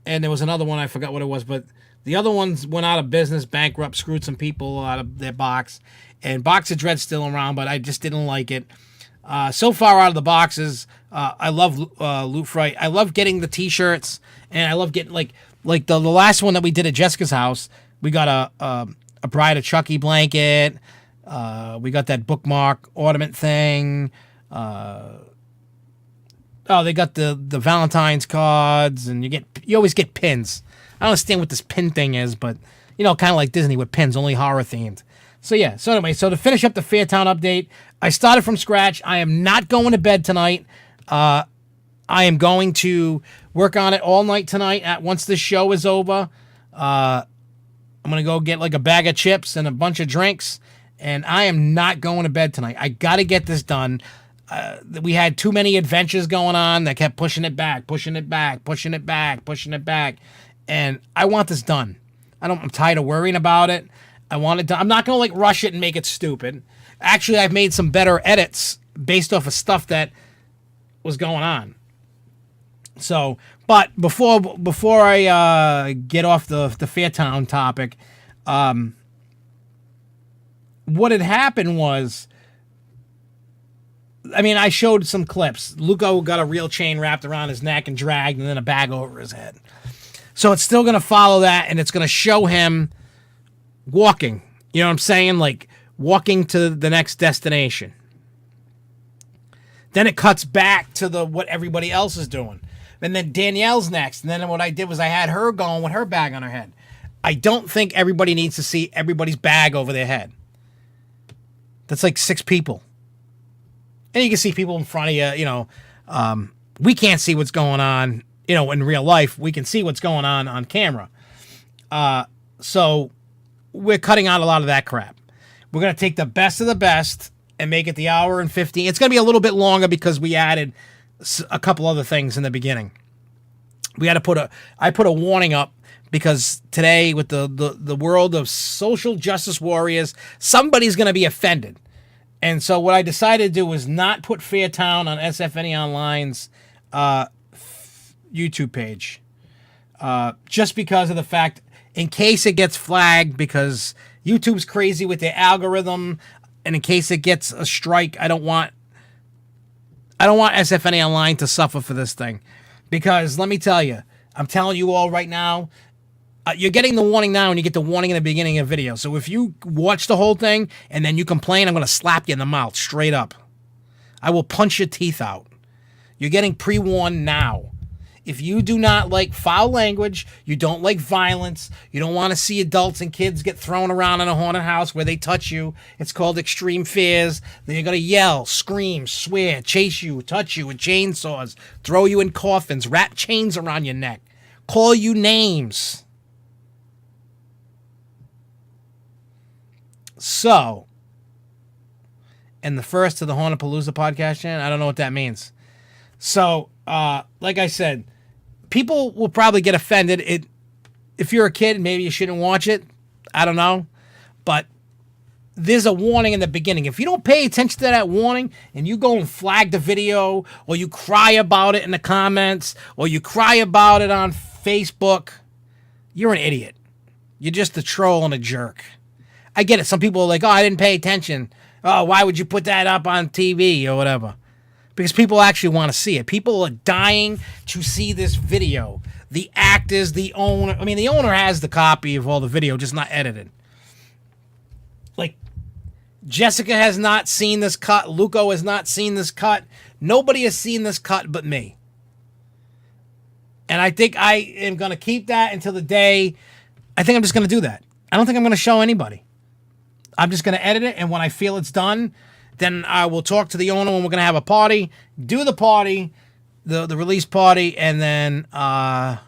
and there was another one, I forgot what it was, but the other ones went out of business, bankrupt, screwed some people out of their box, and Box of Dread's still around, but I just didn't like it. So far out of the boxes, I love Loot Fright. I love getting the T-shirts, and I love getting like the last one that we did at Jessica's house. We got a Bride of Chucky blanket. We got that bookmark ornament thing. They got the Valentine's cards, and you always get pins. I don't understand what this pin thing is, but you know, kind of like Disney with pins, only horror themed. So yeah. So anyway, so to finish up the Fairtown update, I started from scratch. I am not going to bed tonight. I am going to work on it all night tonight. Once the show is over, I'm gonna go get like a bag of chips and a bunch of drinks, and I am not going to bed tonight. I got to get this done. We had too many adventures going on that kept pushing it back, and I want this done. I'm tired of worrying about it. I want it done. I'm not gonna like rush it and make it stupid. Actually, I've made some better edits based off of stuff that was going on. So, but before I get off the Fairtown topic, what had happened was, I mean, I showed some clips. Luco got a real chain wrapped around his neck and dragged, and then a bag over his head. So it's still going to follow that, and it's going to show him walking. You know what I'm saying? Like, walking to the next destination. Then it cuts back to what everybody else is doing. And then Danielle's next. And then what I did was I had her going with her bag on her head. I don't think everybody needs to see everybody's bag over their head. That's like 6 people. And you can see people in front of you, you know. We can't see what's going on, you know, in real life. We can see what's going on camera. So we're cutting out a lot of that crap. We're going to take the best of the best and make it the hour and 15. It's going to be a little bit longer because we added a couple other things in the beginning. I put a warning up because today with the world of social justice warriors, somebody's going to be offended. And so what I decided to do was not put Fairtown on SFNEOnline's YouTube page. Just because of the fact, in case it gets flagged, because YouTube's crazy with their algorithm, and in case it gets a strike, I don't want SFNEOnline to suffer for this thing. Because let me tell you, I'm telling you all right now, you're getting the warning now, and you get the warning in the beginning of the video. So if you watch the whole thing and then you complain, I'm going to slap you in the mouth straight up. I will punch your teeth out. You're getting pre-warned now. If you do not like foul language, you don't like violence, you don't want to see adults and kids get thrown around in a haunted house where they touch you, it's called extreme fears, then you're going to yell, scream, swear, chase you, touch you with chainsaws, throw you in coffins, wrap chains around your neck, call you names. So, and the first to the Hauntapalooza podcast channel, I don't know what that means. So, like I said, people will probably get offended. If you're a kid, maybe you shouldn't watch it. I don't know. But there's a warning in the beginning. If you don't pay attention to that warning and you go and flag the video, or you cry about it in the comments, or you cry about it on Facebook, you're an idiot. You're just a troll and a jerk. I get it. Some people are like, oh, I didn't pay attention. Oh, why would you put that up on TV or whatever? Because people actually want to see it. People are dying to see this video. The actors, the owner. I mean, the owner has the copy of all the video, just not edited. Like, Jessica has not seen this cut. Luco has not seen this cut. Nobody has seen this cut but me. And I think I am going to keep that until the day. I think I'm just going to do that. I don't think I'm going to show anybody. I'm just going to edit it, and when I feel it's done, Then I will talk to the owner when we're going to have a party, do the party, the release party, and then, yeah,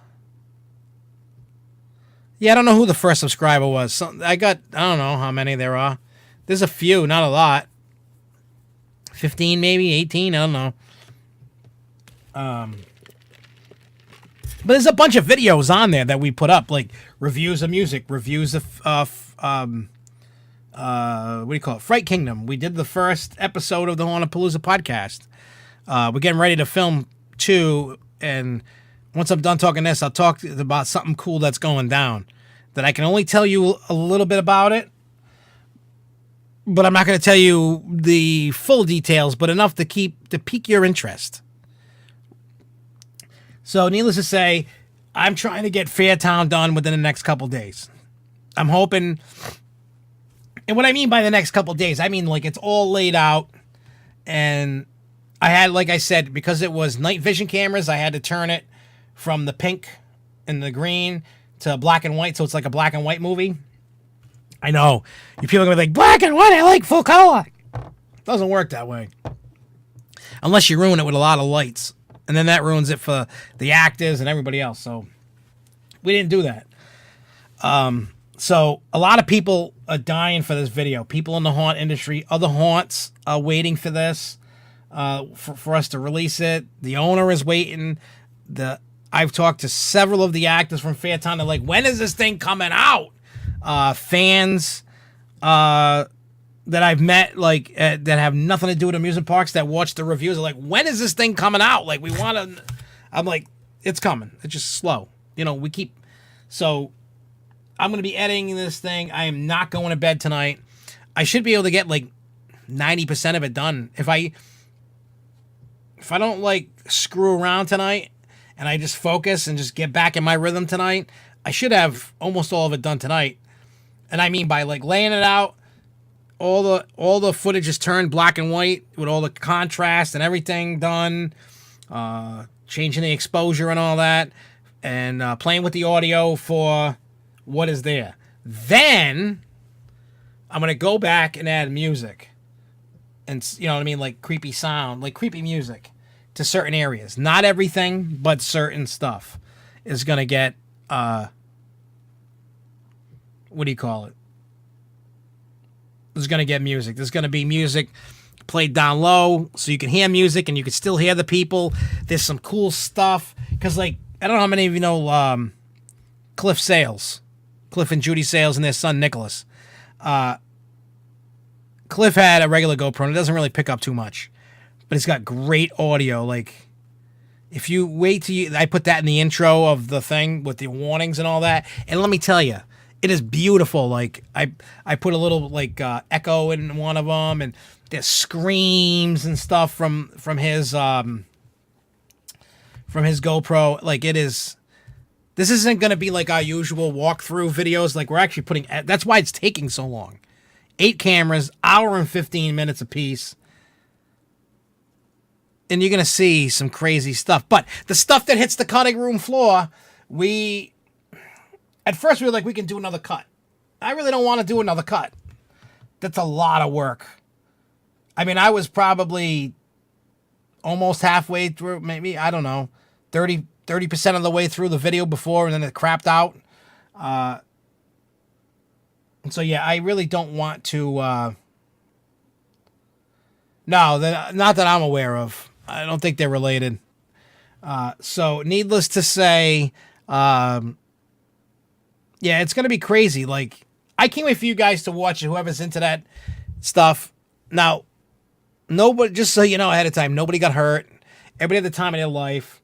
I don't know who the first subscriber was. I don't know how many there are. There's a few, not a lot. 15, maybe 18, I don't know. But there's a bunch of videos on there that we put up, like reviews of music, reviews of what do you call it? Fright Kingdom. We did the first episode of the Haunapalooza podcast. We're getting ready to film 2, and once I'm done talking this, I'll talk about something cool that's going down. That I can only tell you a little bit about it, but I'm not going to tell you the full details, but enough to pique your interest. So, needless to say, I'm trying to get Fairtown done within the next couple days. I'm hoping, and what I mean by the next couple days, I mean like it's all laid out, and I had, like I said, because it was night vision cameras, I had to turn it from the pink and the green to black and white, so it's like a black and white movie. I know, you people are going to be like, black and white, I like full color. It doesn't work that way. Unless you ruin it with a lot of lights. And then that ruins it for the actors and everybody else. So we didn't do that. So a lot of people are dying for this video. People in the haunt industry, other haunts are waiting for this, for us to release it. The owner is waiting. I've talked to several of the actors from Fairtown. They're like, when is this thing coming out? Fans that I've met, like, that have nothing to do with amusement parks, that watch the reviews, are like, when is this thing coming out? Like, we want to... I'm like, it's coming. It's just slow. You know, So, I'm going to be editing this thing. I am not going to bed tonight. I should be able to get, like, 90% of it done. If I don't, like, screw around tonight, and I just focus and just get back in my rhythm tonight, I should have almost all of it done tonight. And I mean by, like, laying it out, all the footage is turned black and white with all the contrast and everything done, changing the exposure and all that, and playing with the audio for what is there. Then I'm gonna go back and add music, and you know what I mean, like creepy sound, like creepy music to certain areas. Not everything, but certain stuff is gonna get what do you call it? There's going to get music. There's going to be music played down low so you can hear music and you can still hear the people. There's some cool stuff. Because, like, I don't know how many of you know Cliff and Judy Sales and their son Nicholas. Cliff had a regular GoPro and it doesn't really pick up too much. But it's got great audio. Like, if you wait till I put that in the intro of the thing with the warnings and all that. And let me tell you, it is beautiful. Like I put a little like echo in one of them, and there's screams and stuff from his GoPro. Like it is. This isn't going to be like our usual walkthrough videos. Like we're actually putting. That's why it's taking so long. 8 cameras, hour and 15 minutes a piece. And you're going to see some crazy stuff. But the stuff that hits the cutting room floor, at first, we were like, we can do another cut. I really don't want to do another cut. That's a lot of work. I mean, I was probably almost halfway through, maybe, I don't know, 30% of the way through the video before, and then it crapped out. And so, yeah, I really don't want to... No, not that I'm aware of. I don't think they're related. So, needless to say... yeah, it's going to be crazy. Like, I can't wait for you guys to watch it, whoever's into that stuff. Now, nobody, just so you know ahead of time, nobody got hurt. Everybody had the time of their life.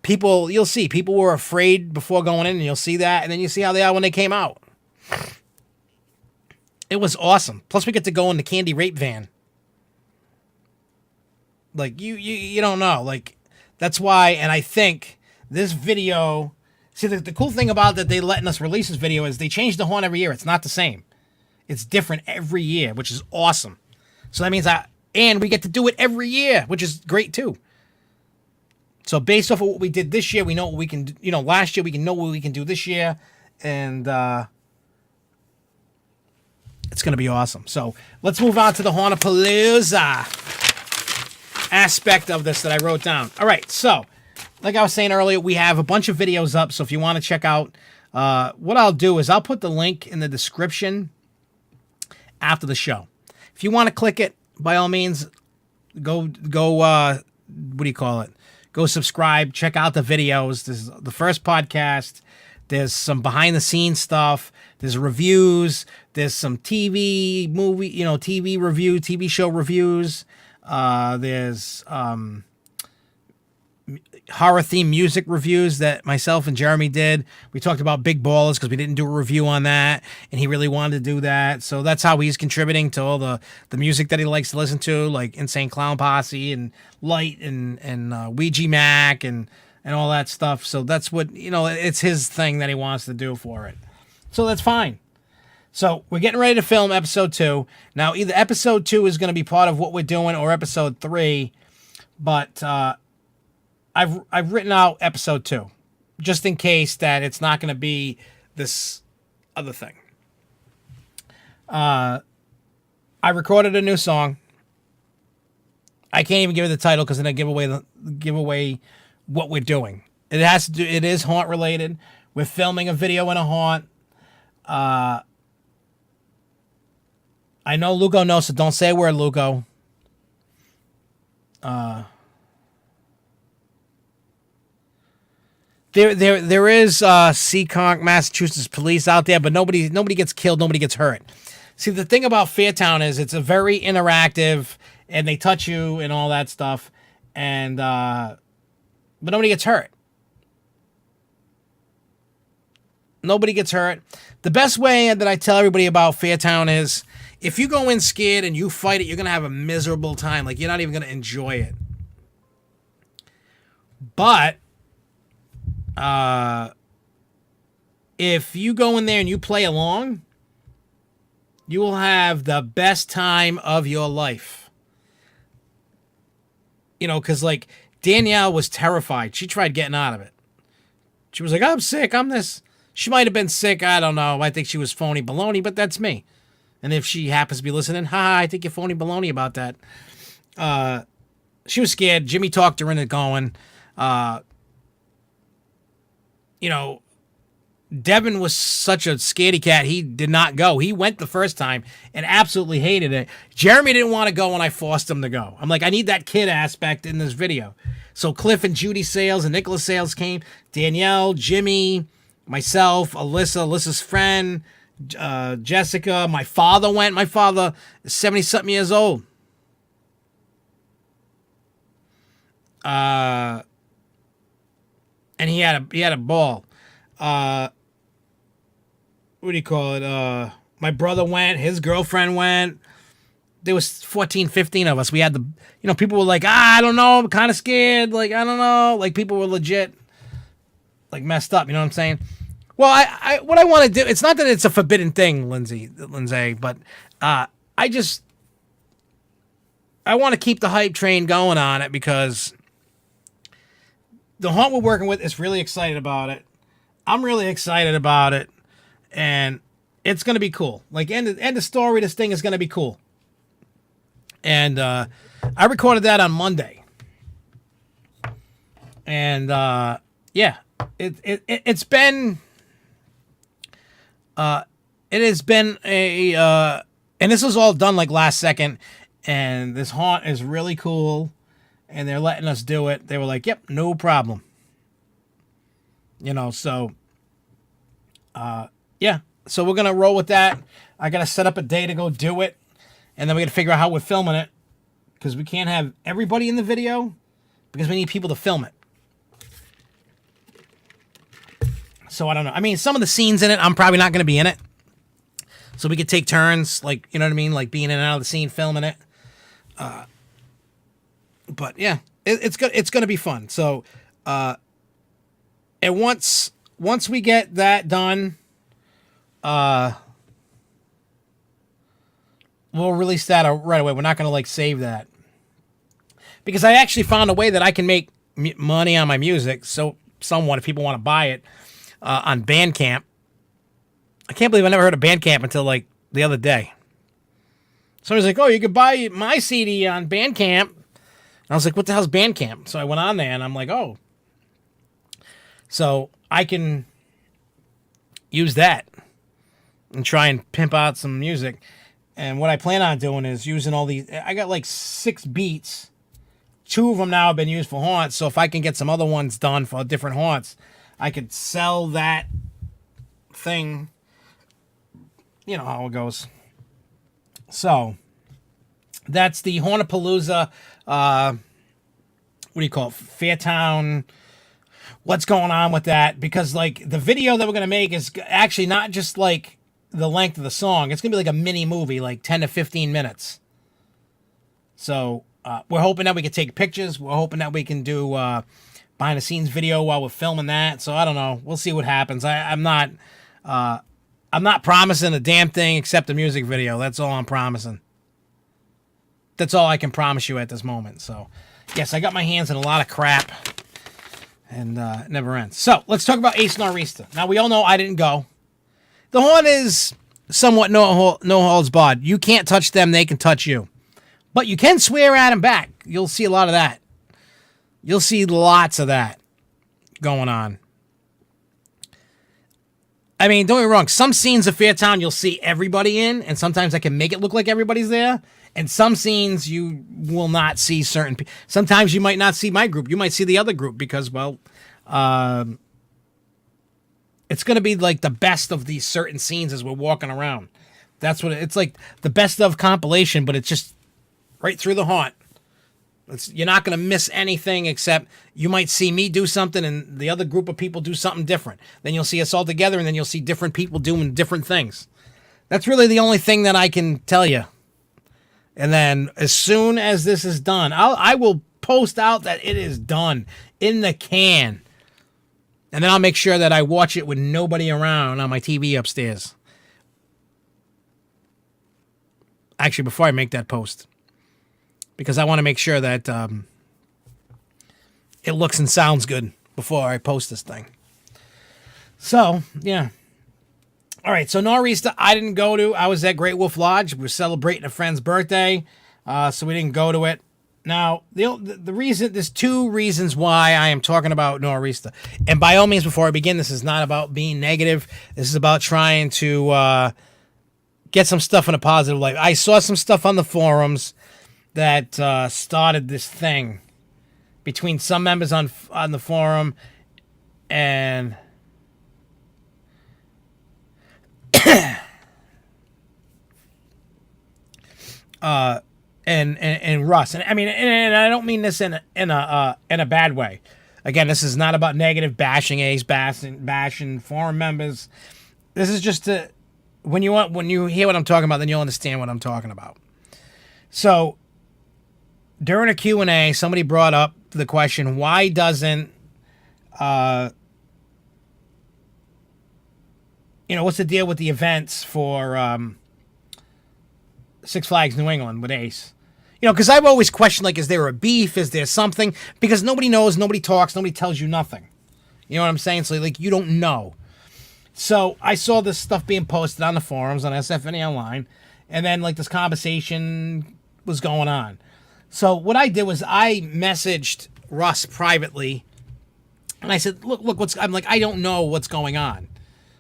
People, you'll see, people were afraid before going in, and you'll see that, and then you see how they are when they came out. It was awesome. Plus, we get to go in the candy rape van. Like, you don't know. Like, that's why, and I think this video... See, the cool thing about that they letting us release this video is they change the haunt every year. It's not the same. It's different every year, which is awesome. So that means and we get to do it every year, which is great too. So based off of what we did this year, we know what we can do. You know, last year we can know what we can do this year, and It's going to be awesome. So let's move on to the Hauntapalooza aspect of this that I wrote down. All right, so like I was saying earlier, we have a bunch of videos up. So if you want to check out, what I'll do is I'll put the link in the description after the show. If you want to click it, by all means, go. What do you call it? Go subscribe. Check out the videos. This is the first podcast. There's some behind the scenes stuff. There's reviews. There's some TV review, TV show reviews. There's horror theme music reviews that myself and Jeremy did. We talked about Big Ballers because we didn't do a review on that, and he really wanted to do that. So that's how he's contributing to all the music that he likes to listen to, like Insane Clown Posse and Light and Ouija Mac and all that stuff. So that's what, it's his thing that he wants to do for it. So that's fine. So we're getting ready to film episode 2. Now, either episode 2 is going to be part of what we're doing or episode 3, but I've written out episode 2 just in case that it's not going to be this other thing. I recorded a new song. I can't even give it the title because then I give away what we're doing. It is haunt related. We're filming a video in a haunt. I know Lugo knows, so don't say a word, Lugo. There is Seekonk, Massachusetts police out there, but nobody gets killed, nobody gets hurt. See, the thing about Fairtown is it's a very interactive, and they touch you and all that stuff, and but nobody gets hurt. Nobody gets hurt. The best way that I tell everybody about Fairtown is if you go in scared and you fight it, you're going to have a miserable time. Like, you're not even going to enjoy it. But if you go in there and you play along, you will have the best time of your life. Because like Danielle was terrified. She tried getting out of it. She was like, I'm sick. I'm this. She might have been sick. I don't know. I think she was phony baloney, but that's me. And if she happens to be listening, I think you're phony baloney about that. She was scared. Jimmy talked her into going. Devin was such a scaredy cat. He did not go. He went the first time and absolutely hated it. Jeremy didn't want to go when I forced him to go. I'm like, I need that kid aspect in this video. So Cliff and Judy Sales and Nicholas Sales came. Danielle, Jimmy, myself, Alyssa's friend, Jessica. My father went. My father is 70-something years old. And he had a ball. What do you call it? My brother went. His girlfriend went. There was 14, 15 of us. We had people were like, I don't know. I'm kind of scared. Like, I don't know. Like, people were legit, like, messed up. You know what I'm saying? Well, what I want to do, it's not that it's a forbidden thing, Lindsay, but I want to keep the hype train going on it because the haunt we're working with is really excited about it. I'm really excited about it, and it's going to be cool. Like, end of story, this thing is going to be cool. And I recorded that on Monday. And yeah, it's been it has been a and this was all done like last second, and this haunt is really cool, and they're letting us do it. They were like, "Yep, no problem." So yeah, so we're gonna roll with that. I gotta set up a day to go do it, and then we gotta figure out how we're filming it, because we can't have everybody in the video because we need people to film it. So I don't know. I mean, some of the scenes in it, I'm probably not gonna be in it, so we could take turns, like, you know what I mean, like being in and out of the scene, filming it. But yeah, it's gonna be fun. So and once we get that done, we'll release that right away. We're not going to like save that, because I actually found a way that I can make money on my music. So somewhat, if people want to buy it on Bandcamp. I can't believe I never heard of Bandcamp until like the other day. Somebody's like, oh, you could buy my CD on Bandcamp. And I was like, what the hell's Bandcamp? So I went on there and I'm like, oh. So I can use that and try and pimp out some music. And what I plan on doing is using all these. I got like 6 beats. 2 of them now have been used for haunts. So if I can get some other ones done for different haunts, I could sell that thing. You know how it goes. So that's the Hauntapalooza. What do you call it? Fairtown. What's going on with that? Because like the video that we're gonna make is actually not just like the length of the song. It's gonna be like a mini movie, like 10 to 15 minutes. So we're hoping that we can take pictures. We're hoping that we can do behind the scenes video while we're filming that. So I don't know. We'll see what happens. I'm not promising a damn thing except a music video. That's all I'm promising. That's all I can promise you at this moment. So yes, I got my hands in a lot of crap. And it never ends. So let's talk about Ace Norista. Now we all know I didn't go. The haunt is somewhat no holds barred. You can't touch them; they can touch you. But you can swear at them back. You'll see a lot of that. You'll see lots of that going on. I mean, don't get me wrong. Some scenes of Fairtown you'll see everybody in, and sometimes I can make it look like everybody's there. And some scenes you will not see certain people. Sometimes you might not see my group. You might see the other group because, well, it's going to be like the best of these certain scenes as we're walking around. That's what it's like, the best of compilation, but it's just right through the haunt. You're not going to miss anything except you might see me do something and the other group of people do something different. Then you'll see us all together and then you'll see different people doing different things. That's really the only thing that I can tell you. And then as soon as this is done, I will post out that it is done in the can. And then I'll make sure that I watch it with nobody around on my TV upstairs. Actually, before I make that post. Because I want to make sure that it looks and sounds good before I post this thing. So, yeah. All right, so Norista, I didn't go to. I was at Great Wolf Lodge. We were celebrating a friend's birthday, so we didn't go to it. Now, the reason, there's 2 reasons why I am talking about Norista. And by all means, before I begin, this is not about being negative. This is about trying to get some stuff in a positive light. I saw some stuff on the forums that started this thing between some members on the forum and and Russ. And I mean, and I don't mean this in a bad way. Again, this is not about negative bashing Ace, bashing forum members. This is just when you hear what I'm talking about, then you'll understand what I'm talking about. So during a Q&A, somebody brought up the question, why doesn't what's the deal with the events for Six Flags New England with Ace? Because I've always questioned, like, is there a beef? Is there something? Because nobody knows, nobody talks, nobody tells you nothing. You know what I'm saying? So, like, you don't know. So I saw this stuff being posted on the forums on SFNEOnline, and then, like, this conversation was going on. So what I did was I messaged Russ privately, and I said, look, I'm like, I don't know what's going on.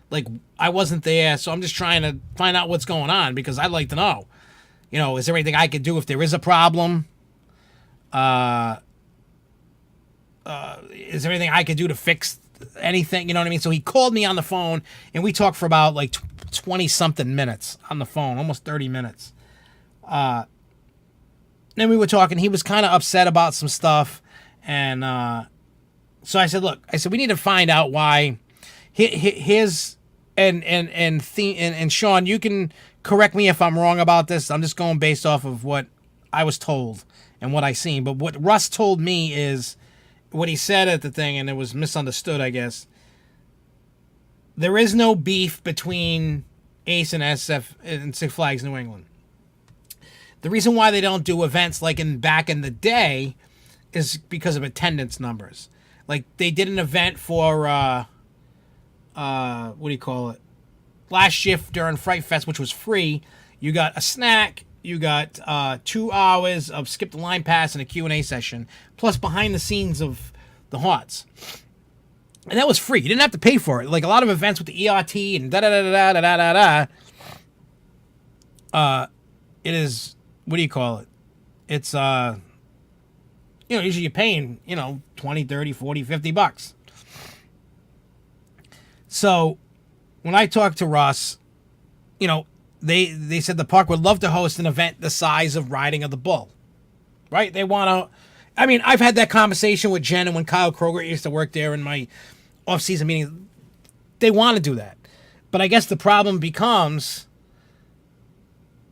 Like, I wasn't there, so I'm just trying to find out what's going on because I'd like to know. Is there anything I could do if there is a problem? Is there anything I could do to fix anything? You know what I mean? So he called me on the phone, and we talked for about, like, 20-something minutes on the phone, almost 30 minutes. Then we were talking. He was kind of upset about some stuff. And so I said, look, we need to find out why his and Sean, you can correct me if I'm wrong about this. I'm just going based off of what I was told and what I seen. But what Russ told me is what he said at the thing, and it was misunderstood, I guess. There is no beef between Ace and SF and Six Flags New England. The reason why they don't do events like back in the day is because of attendance numbers. Like, they did an event for, what do you call it? Last shift during Fright Fest, which was free. You got a snack, You got 2 hours of skip the line pass and a Q&A session, plus behind the scenes of the haunts. And that was free. You didn't have to pay for it. Like a lot of events with the ERT and da-da-da-da-da-da-da-da. It is, what do you call it? It's, usually you're paying, 20, 30, 40, 50 bucks. So when I talked to Russ, they said the park would love to host an event the size of Riding of the Bull. Right? They want to, I've had that conversation with Jen, and when Kyle Kroger used to work there in my off-season meeting, they want to do that. But I guess the problem becomes,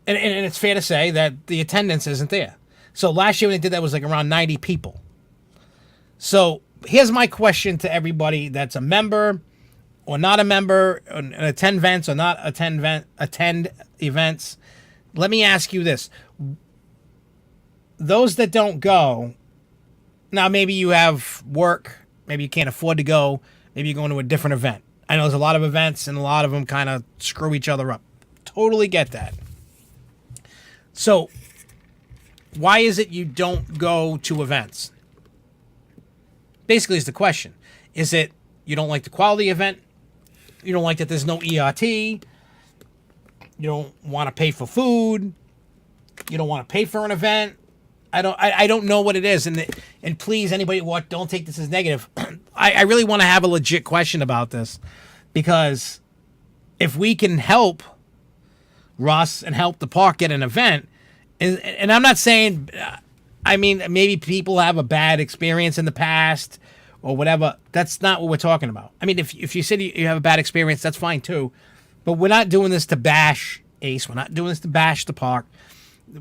and it's fair to say that the attendance isn't there. So last year when they did that was like around 90 people. So here's my question to everybody that's a member or not a member, and attend events or not attend events. Let me ask you this. Those that don't go, now maybe you have work, maybe you can't afford to go, maybe you're going to a different event. I know there's a lot of events and a lot of them kind of screw each other up. Totally get that. So why is it you don't go to events? Basically is the question. Is it you don't like the quality event? You don't like that there's no ERT? You don't want to pay for food? You don't want to pay for an event? I don't know what it is. And please, anybody don't take this as negative. I really want to have a legit question about this, because if we can help Russ and help the park get an event, and I'm not saying, maybe people have a bad experience in the past or whatever. That's not what we're talking about. If you said you have a bad experience, that's fine too. But we're not doing this to bash Ace. We're not doing this to bash the park.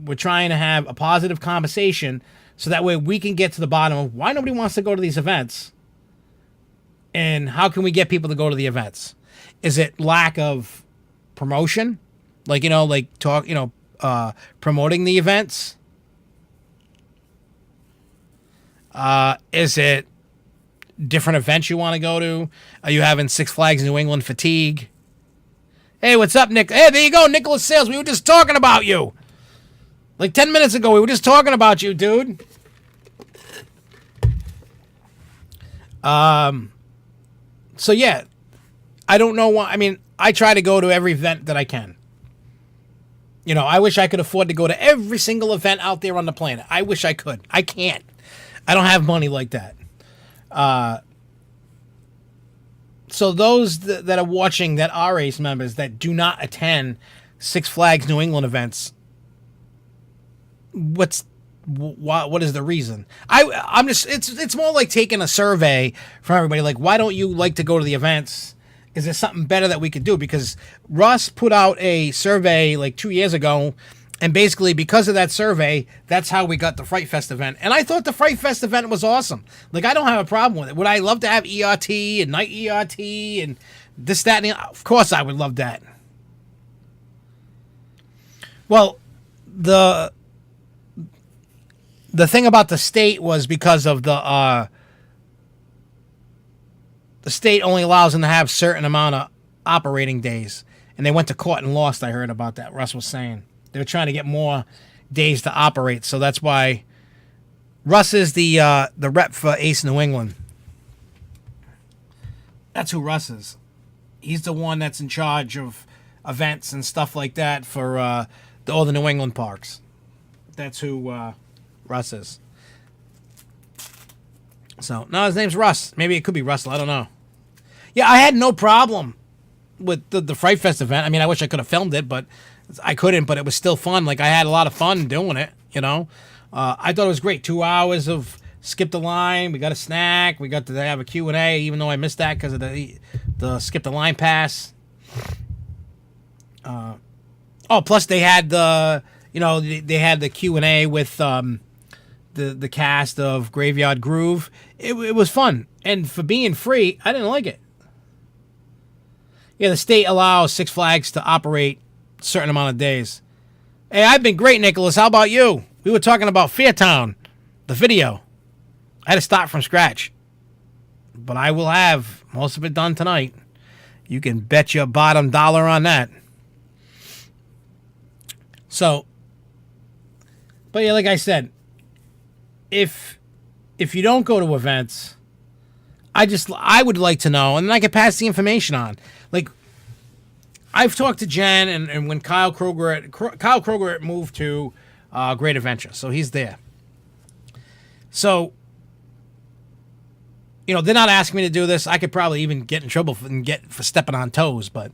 We're trying to have a positive conversation so that way we can get to the bottom of why nobody wants to go to these events and how can we get people to go to the events. Is it lack of promotion? Promoting the events? Is it different events you want to go to? Are you having Six Flags New England fatigue? Hey, what's up, Nick? Hey, there you go, Nicholas Sales. We were just talking about you. Like 10 minutes ago, we were just talking about you, dude. So, yeah. I don't know why. I try to go to every event that I can. I wish I could afford to go to every single event out there on the planet. I wish I could. I can't. I don't have money like that. So those that are watching that are Ace members that do not attend Six Flags New England events, what is the reason? I'm just it's more like taking a survey from everybody. Like, why don't you like to go to the events? Is there something better that we could do? Because Russ put out a survey like 2 years ago, and basically because of that survey, that's how we got the Fright Fest event. And I thought the Fright Fest event was awesome. Like, I don't have a problem with it. Would I love to have ERT and night ERT and this, that, and the, of course I would love that. Well, the thing about the state was because of the state only allows them to have certain amount of operating days, and they went to court and lost. I heard about that. Russ was saying they were trying to get more days to operate, so that's why Russ is the rep for Ace New England. That's who Russ is. He's the one that's in charge of events and stuff like that for all the New England parks. That's who Russ is. So, no, his name's Russ. Maybe it could be Russell. I don't know. Yeah, I had no problem with the Fright Fest event. I wish I could have filmed it, but I couldn't. But it was still fun. Like, I had a lot of fun doing it, I thought it was great. 2 hours of skip the line. We got a snack. We got to have a Q&A, even though I missed that because of the skip the line pass. Plus they had they had the Q&A with the cast of Graveyard Groove. It was fun, and for being free, I didn't like it. Yeah, the state allows Six Flags to operate a certain amount of days. Hey, I've been great, Nicholas. How about you? We were talking about Fairtown, the video. I had to start from scratch, but I will have most of it done tonight. You can bet your bottom dollar on that. So, But yeah, like I said, if you don't go to events, I would like to know, and then I could pass the information on. Like, I've talked to Jen, and when Kyle Kroger moved to Great Adventure, so he's there. So, you know, they're not asking me to do this. I could probably even get in trouble for stepping on toes, but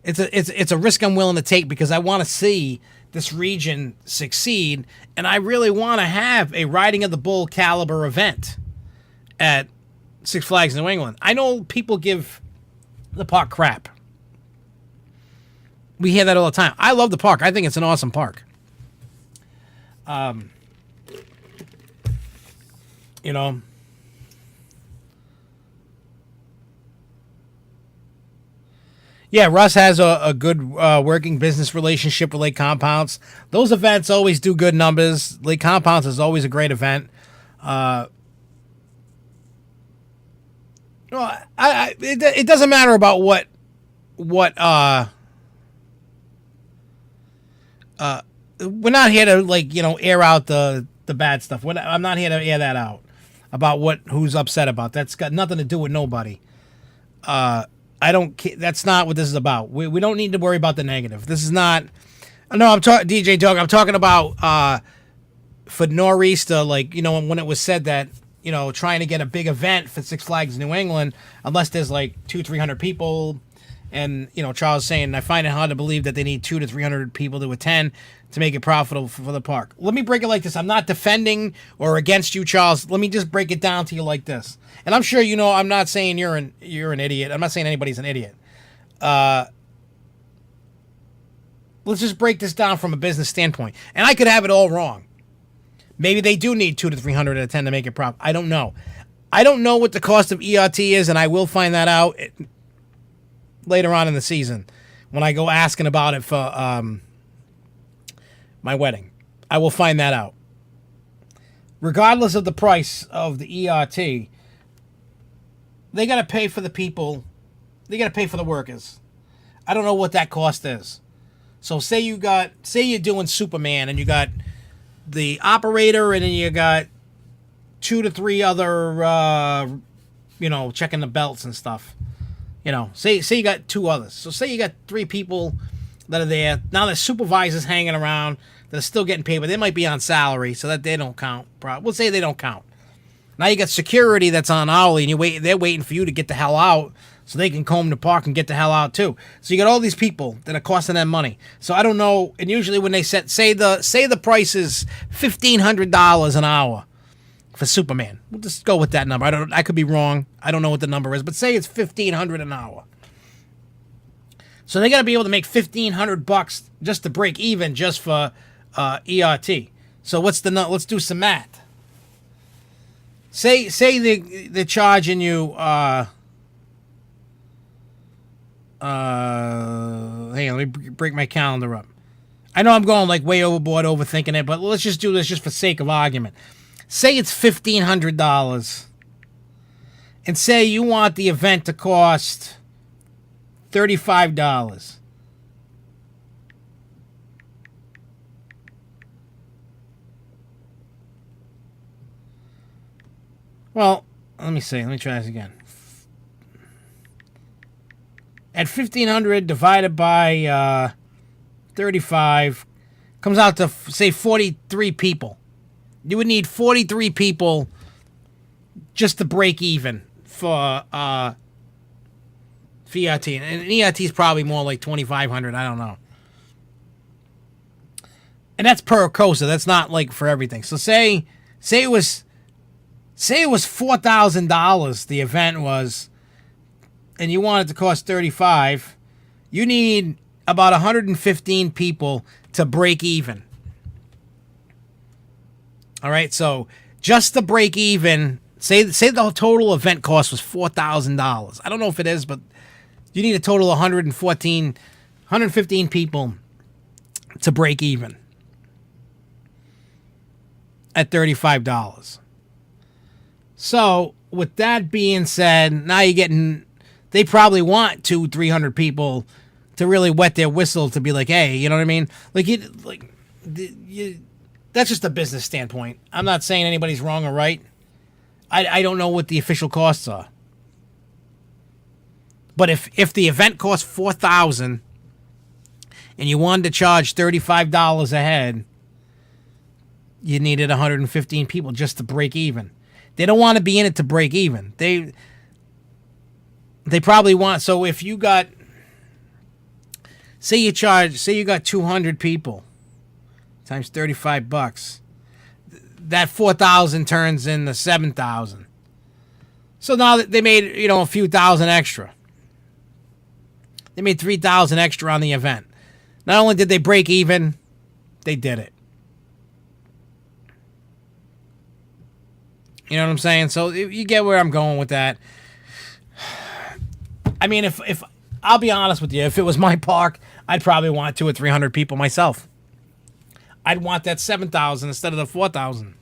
it's a risk I'm willing to take because I want to see this region succeed, and I really want to have a Riding of the Bull caliber event at Six Flags New England. I know people give the park crap. We hear that all the time. I love the park. I think it's an awesome park. You know. Yeah, Russ has a good working business relationship with Lake Compounds. Those events always do good numbers. Lake Compounds is always a great event. It doesn't matter about what we're not here to, like, you know, air out the bad stuff. I'm not here to air that out about who's upset about. That's got nothing to do with nobody. I don't. That's not what this is about. We don't need to worry about the negative. This is not. No, I'm talking DJ Dog. I'm talking about for Nor'easter, like, you know, when it was said that, you know, trying to get a big event for Six Flags New England, unless there's like 200-300 people, and, you know, Charles saying, I find it hard to believe that they need 200 to 300 people to attend to make it profitable for the park. Let me break it like this. I'm not defending or against you, Charles. Let me just break it down to you like this. And I'm sure you know I'm not saying you're an idiot. I'm not saying anybody's an idiot. Let's just break this down from a business standpoint. And I could have it all wrong. Maybe they do need 200 to 300 to attend to make it profitable. I don't know. I don't know what the cost of ERT is, and I will find that out later on in the season when I go asking about it for my wedding. I will find that out. Regardless of the price of the ERT, they got to pay for the people. They got to pay for the workers. I don't know what that cost is. So say you're doing Superman, and you got the operator, and then you got 2 to 3 other, you know, checking the belts and stuff. You know, say you got 2 others. So say you got 3 people that are there. Now there's supervisors hanging around that are still getting paid, but they might be on salary, so that they don't count. We'll say they don't count. Now you got security that's on hourly, and they're waiting for you to get the hell out so they can comb the park and get the hell out too. So you got all these people that are costing them money. So I don't know. And usually when they say the price is $1,500 an hour for Superman, we'll just go with that number. I could be wrong. I don't know what the number is, but say it's $1,500 an hour. So they got to be able to make $1,500 just to break even just for ERT. So let's do some math. Say they're charging you. Hang on, let me break my calendar up. I know I'm going like way overboard, overthinking it, but let's just do this just for sake of argument. Say it's $1,500, and say you want the event to cost $35. Well, let me see. Let me try this again. At $1,500 divided by 35 comes out to, say, 43 people. You would need 43 people just to break even for ERT. And ERT is probably more like 2,500. I don't know. And that's per coaster. That's not like for everything. So say it was $4,000. The event was, and you want it to cost $35. You need about 115 people to break even. All right, so just to break even, say the total event cost was $4,000. I don't know if it is, but you need a total of 115 people to break even at $35. So with that being said, now you're getting, they probably want 200-300 people to really wet their whistle to be like, hey, you know what I mean? That's just a business standpoint. I'm not saying anybody's wrong or right. I don't know what the official costs are. But if the event costs $4,000 and you wanted to charge $35 a head, you needed 115 people just to break even. They don't want to be in it to break even. They probably want, so if you got, say you got 200 people times $35, that 4,000 turns into 7,000. So now that they made, a few thousand extra. They made 3,000 extra on the event. Not only did they break even, they did it. You know what I'm saying? So you get where I'm going with that. I mean, if I'll be honest with you, if it was my park, I'd probably want 200 or 300 people myself. I'd want that 7,000 instead of the 4,000.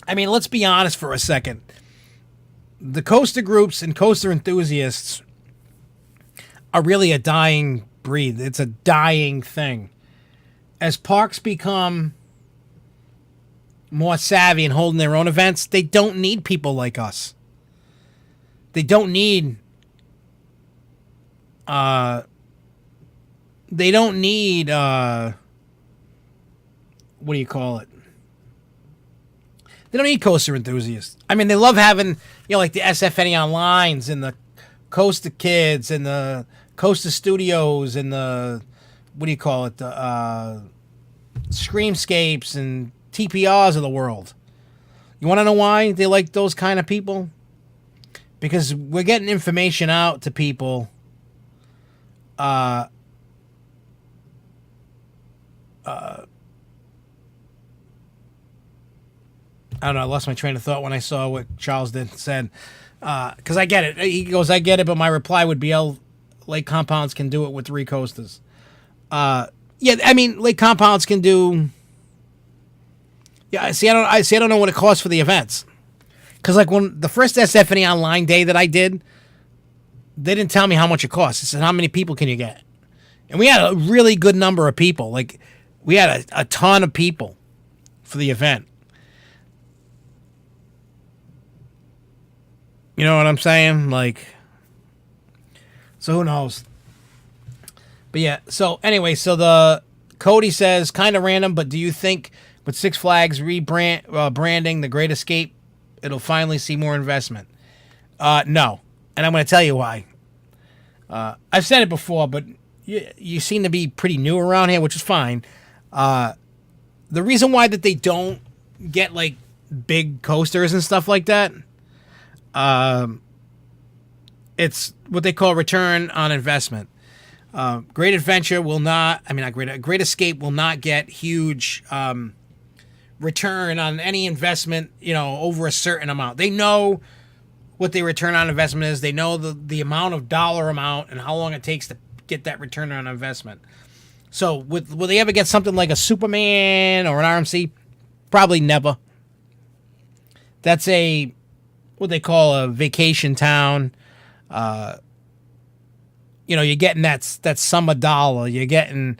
I mean, let's be honest for a second. The coaster groups and coaster enthusiasts are really a dying breed. It's a dying thing. As parks become more savvy and holding their own events, they don't need people like us. They don't need what do you call it? They don't need coaster enthusiasts. I mean, they love having, like the SFNEOnlines and the Coaster Kids and the Coaster Studios and the, what do you call it? The Screamscapes and TPRs of the world. You want to know why they like those kind of people? Because we're getting information out to people I don't know. I lost my train of thought when I saw what Charles said. Because I get it. He goes, I get it, but my reply would be, Lake Compounds can do it with 3 coasters. Yeah, I mean, Lake Compounds can do. Yeah, I don't know what it costs for the events. Because like when the first SFNEOnline day that I did, they didn't tell me how much it cost. They said, how many people can you get? And we had a really good number of people. Like, we had a ton of people for the event. You know what I'm saying? Like, so who knows? But yeah, so anyway, so the Cody says, kind of random, but do you think with Six Flags branding The Great Escape, it'll finally see more investment? No. And I'm going to tell you why. I've said it before, but you seem to be pretty new around here, which is fine. The reason why that they don't get like big coasters and stuff like that, it's what they call return on investment. Great Adventure will not, Great Escape will not get huge return on any investment, over a certain amount. They know what the return on investment is. They know the amount of dollar amount and how long it takes to get that return on investment. So will they ever get something like a Superman or an RMC? Probably never. That's what they call a vacation town. You're getting that summer dollar. You're getting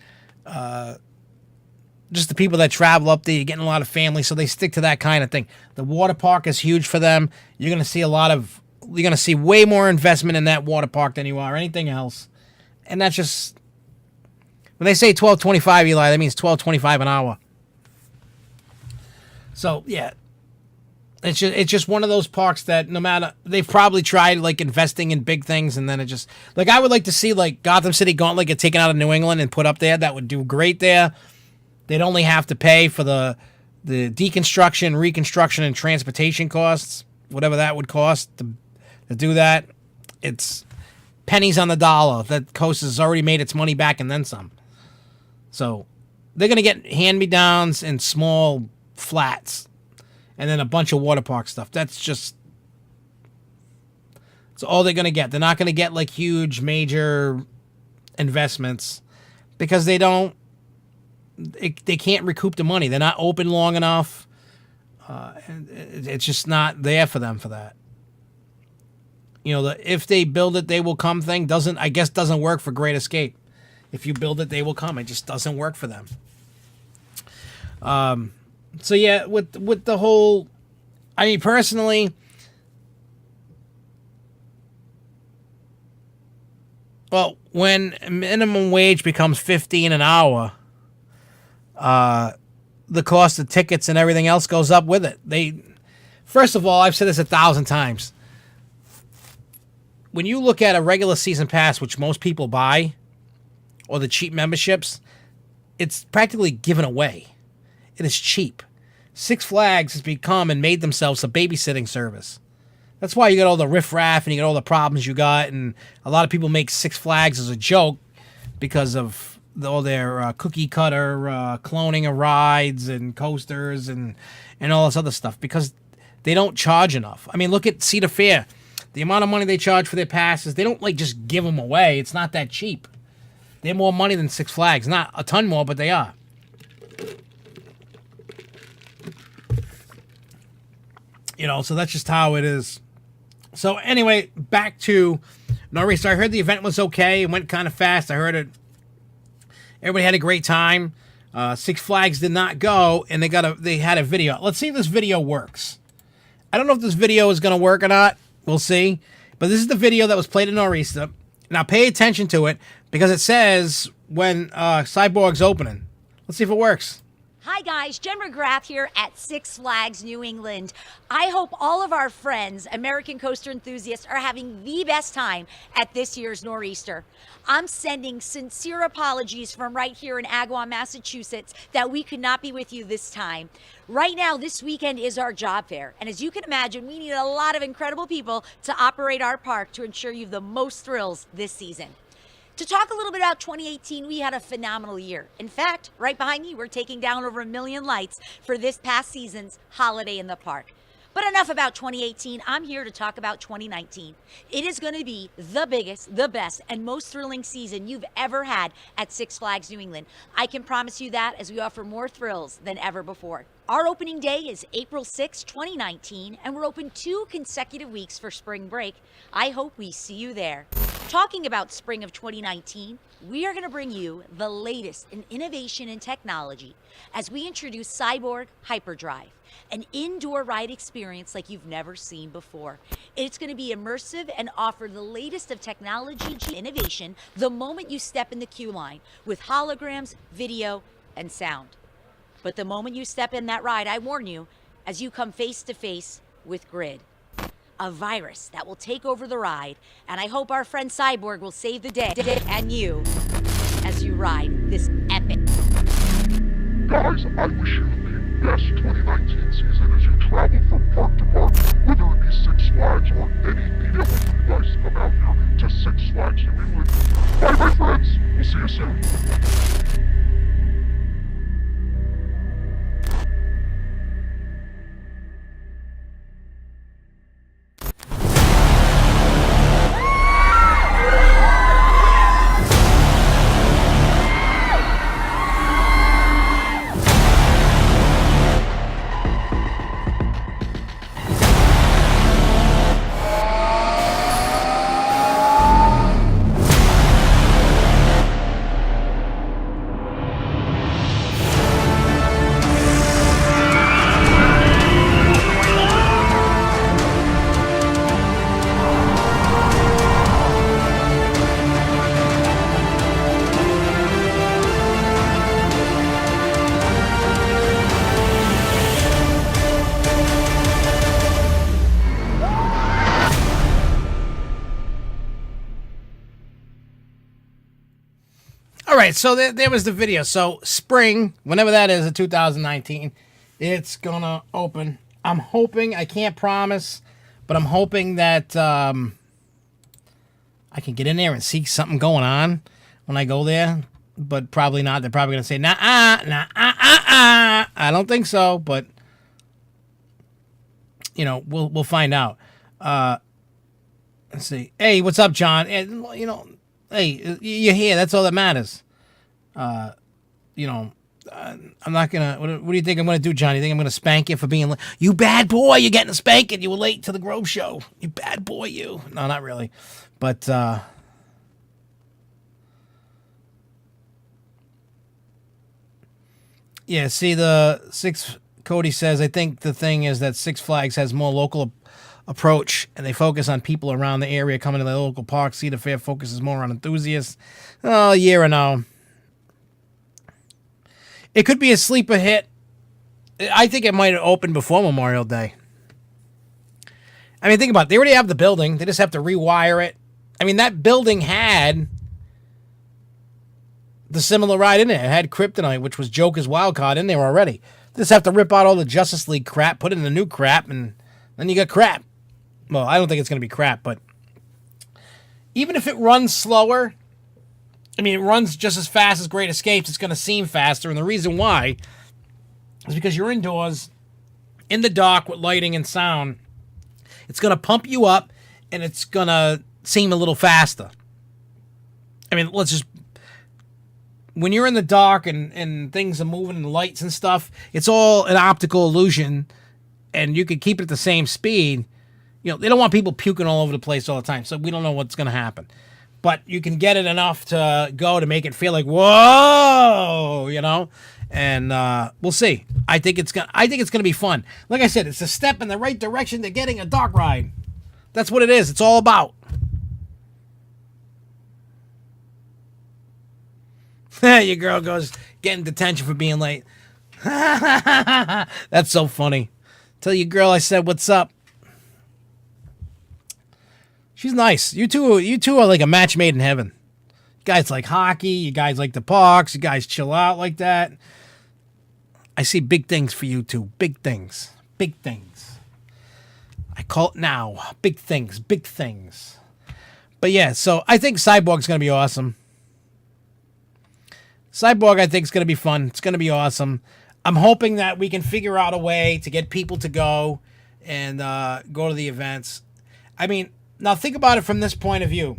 just the people that travel up there. You're getting a lot of family, so they stick to that kind of thing. The water park is huge for them. You're going to see way more investment in that water park than you are anything else. And that's just, when they say $12.25, Eli, that means $12.25 an hour. So yeah. It's just one of those parks that no matter, they've probably tried like investing in big things, and then it just, like, I would like to see like Gotham City Gauntlet get taken out of New England and put up there. That would do great there. They'd only have to pay for the deconstruction, reconstruction, and transportation costs, whatever that would cost to do that. It's pennies on the dollar. That coast has already made its money back and then some. So they're gonna get hand-me-downs and small flats. And then a bunch of water park stuff. That's all they're going to get. They're not going to get like huge, major investments because they can't recoup the money. They're not open long enough. And it's just not there for them for that. If they build it, they will come thing doesn't work for Great Escape. If you build it, they will come. It just doesn't work for them. So yeah, with the whole, I mean, personally, well, when minimum wage becomes $15 an hour, the cost of tickets and everything else goes up with it. First of all, I've said this 1,000 times. When you look at a regular season pass, which most people buy, or the cheap memberships, it's practically given away. It is cheap. Six Flags has become and made themselves a babysitting service. That's why you got all the riffraff and you got all the problems you got, and a lot of people make Six Flags as a joke because of all their cookie cutter cloning of rides and coasters and all this other stuff, because they don't charge enough. I mean, look at Cedar Fair. The amount of money they charge for their passes, they don't like just give them away. It's not that cheap. They're more money than Six Flags. Not a ton more, but they are. You know, so that's just how it is. So anyway, back to Nor'easter. I heard the event was okay. It went kind of fast. I heard it. Everybody had a great time. Six Flags did not go, and they had a video. Let's see if this video works. I don't know if this video is going to work or not. We'll see. But this is the video that was played in Nor'easter. Now pay attention to it, because it says when Cyborg's opening. Let's see if it works. Hi guys, Jen McGrath here at Six Flags New England. I hope all of our friends, American Coaster Enthusiasts, are having the best time at this year's Nor'easter. I'm sending sincere apologies from right here in Agawam, Massachusetts, that we could not be with you this time. Right now, this weekend is our job fair, and as you can imagine, we need a lot of incredible people to operate our park to ensure you have the most thrills this season. To talk a little bit about 2018, we had a phenomenal year. In fact, right behind me, we're taking down over 1 million lights for this past season's Holiday in the Park. But enough about 2018. I'm here to talk about 2019. It is going to be the biggest, the best, and most thrilling season you've ever had at Six Flags New England. I can promise you that, as we offer more thrills than ever before. Our opening day is April 6, 2019, and we're open 2 consecutive weeks for spring break. I hope we see you there. Talking about spring of 2019, we are going to bring you the latest in innovation and technology as we introduce Cyborg Hyperdrive, an indoor ride experience like you've never seen before. It's going to be immersive and offer the latest of technology and innovation the moment you step in the queue line, with holograms, video, and sound. But the moment you step in that ride, I warn you, as you come face to face with Grid, a virus that will take over the ride, and I hope our friend Cyborg will save the day and you as you ride this epic. Guys, I wish you the best 2019 season as you travel from park to park, whether it be Six Flags or any media. You guys come out here to Six Flags New England. Bye bye friends, we'll see you soon. All right, so there was the video. So spring, whenever that is, in 2019, it's gonna open. I'm hoping, I can't promise, but I'm hoping that I can get in there and see something going on when I go there. But probably not. They're probably gonna say, I don't think so, but you know, we'll find out. Let's see. Hey, what's up, John? And, you know, hey, you're here. That's all that matters. You know, I'm not gonna. What do you think I'm gonna do, John? You think I'm gonna spank you for being late? You bad boy! You're getting a spanking. You were late to the Grove show. You bad boy, you. No, not really, but Yeah, see, Cody says, I think the thing is that Six Flags has more local approach, and they focus on people around the area coming to the local park. Cedar Fair focuses more on enthusiasts. Oh, yeah or no. It could be a sleeper hit. I think it might have opened before Memorial Day. I mean, think about it. They already have the building. They just have to rewire it. I mean, that building had the similar ride in it. It had Kryptonite, which was Joker's wild card, in there already. They just have to rip out all the Justice League crap, put in the new crap, and then you got crap. Well, I don't think it's going to be crap, but even if it runs slower, I mean, it runs just as fast as Great Escapes. It's going to seem faster, and the reason why is because you're indoors, in the dark with lighting and sound. It's going to pump you up, and it's going to seem a little faster. I mean, when you're in the dark and things are moving and lights and stuff, it's all an optical illusion, and you could keep it at the same speed. You know, they don't want people puking all over the place all the time, so we don't know what's going to happen. But you can get it enough to go to make it feel like, whoa, you know? And we'll see. I think it's gonna be fun. Like I said, it's a step in the right direction to getting a dark ride. That's what it is. It's all about. Your girl goes getting detention for being late. That's so funny. Tell your girl I said what's up. She's nice. You two are like a match made in heaven. You guys like hockey. You guys like the parks. You guys chill out like that. I see big things for you two. Big things. Big things. I call it now. Big things. Big things. But yeah, so I think Cyborg's going to be awesome. Cyborg, I think, is going to be fun. It's going to be awesome. I'm hoping that we can figure out a way to get people to go and go to the events. I mean, now think about it from this point of view.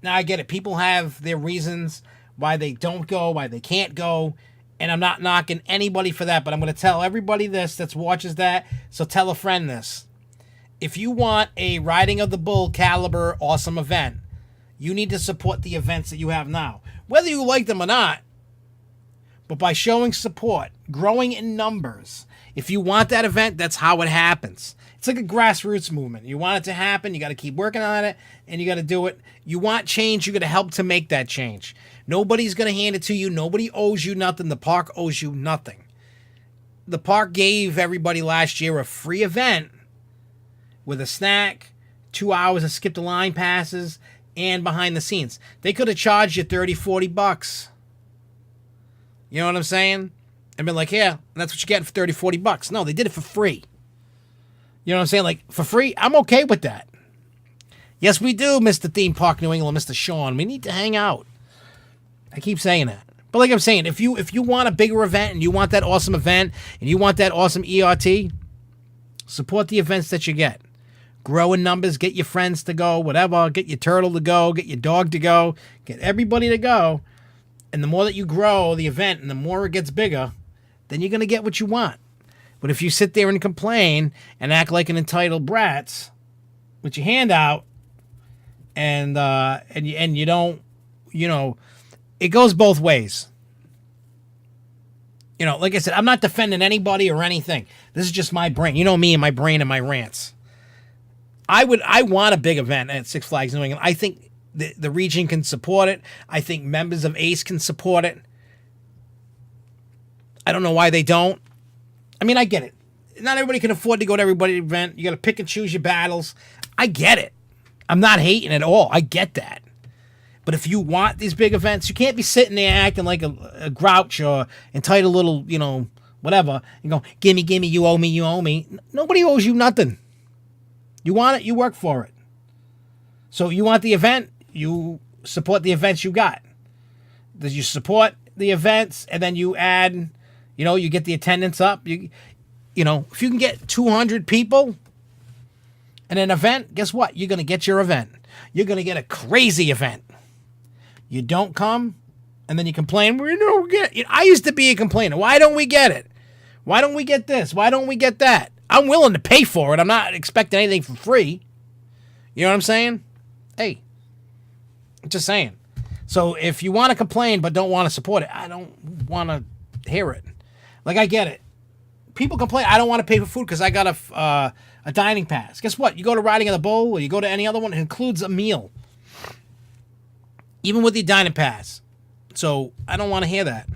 Now, I get it. People have their reasons why they don't go, why they can't go. And I'm not knocking anybody for that, but I'm going to tell everybody this that watches that. So tell a friend this. If you want a Riding of the Bull caliber awesome event, you need to support the events that you have now. Whether you like them or not, but by showing support, growing in numbers. If you want that event, that's how it happens. It's like a grassroots movement. You want it to happen, you got to keep working on it, and you got to do it. You want change, you got to help to make that change. Nobody's going to hand it to you. Nobody owes you nothing. The park owes you nothing. The park gave everybody last year a free event with a snack, 2 hours of skip the line passes, and behind the scenes. They could have charged you $30-$40. You know what I'm saying? And been like, yeah, that's what you get for $30-$40. No, they did it for free. You know what I'm saying? Like, for free, I'm okay with that. Yes, we do, Mr. Theme Park New England, Mr. Sean. We need to hang out. I keep saying that. But like I'm saying, if you want a bigger event and you want that awesome event and you want that awesome ERT, support the events that you get. Grow in numbers, get your friends to go, whatever. Get your turtle to go, get your dog to go, get everybody to go. And the more that you grow the event and the more it gets bigger, then you're going to get what you want. But if you sit there and complain and act like an entitled brats with your hand out and you don't, you know, it goes both ways. You know, like I said, I'm not defending anybody or anything. This is just my brain. You know me and my brain and my rants. I want a big event at Six Flags New England. I think the region can support it. I think members of ACE can support it. I don't know why they don't. I mean, I get it. Not everybody can afford to go to everybody's event. You got to pick and choose your battles. I get it. I'm not hating at all. I get that. But if you want these big events, you can't be sitting there acting like a grouch or entitled little, you know, whatever, and go, gimme, you owe me, you owe me. Nobody owes you nothing. You want it, you work for it. So you want the event, you support the events you got. Does you support the events and then you add, you know, you get the attendance up. You know, if you can get 200 people in an event, guess what? You're going to get your event. You're going to get a crazy event. You don't come, and then you complain. We don't get it. I used to be a complainer. Why don't we get it? Why don't we get this? Why don't we get that? I'm willing to pay for it. I'm not expecting anything for free. You know what I'm saying? Hey, I'm just saying. So if you want to complain but don't want to support it, I don't want to hear it. Like, I get it. People complain, I don't want to pay for food because I got a dining pass. Guess what? You go to Riding in the Bull or you go to any other one, it includes a meal. Even with the dining pass. So I don't want to hear that.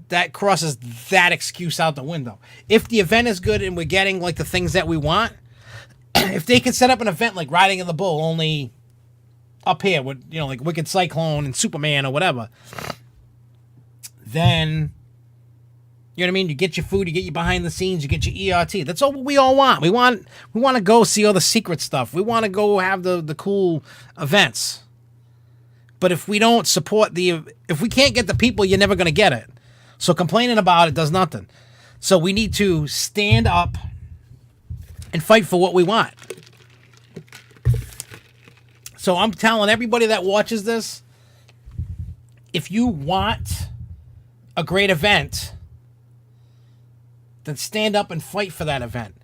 That crosses that excuse out the window. If the event is good and we're getting like the things that we want, if they can set up an event like Riding in the Bull, only up here with, you know, like Wicked Cyclone and Superman or whatever, then, you know what I mean? You get your food, you get your behind the scenes, you get your ERT. That's all we all want. We want to go see all the secret stuff. We want to go have the cool events. But if we don't support if we can't get the people, you're never going to get it. So complaining about it does nothing. So we need to stand up and fight for what we want. So I'm telling everybody that watches this, if you want a great event, then stand up and fight for that event.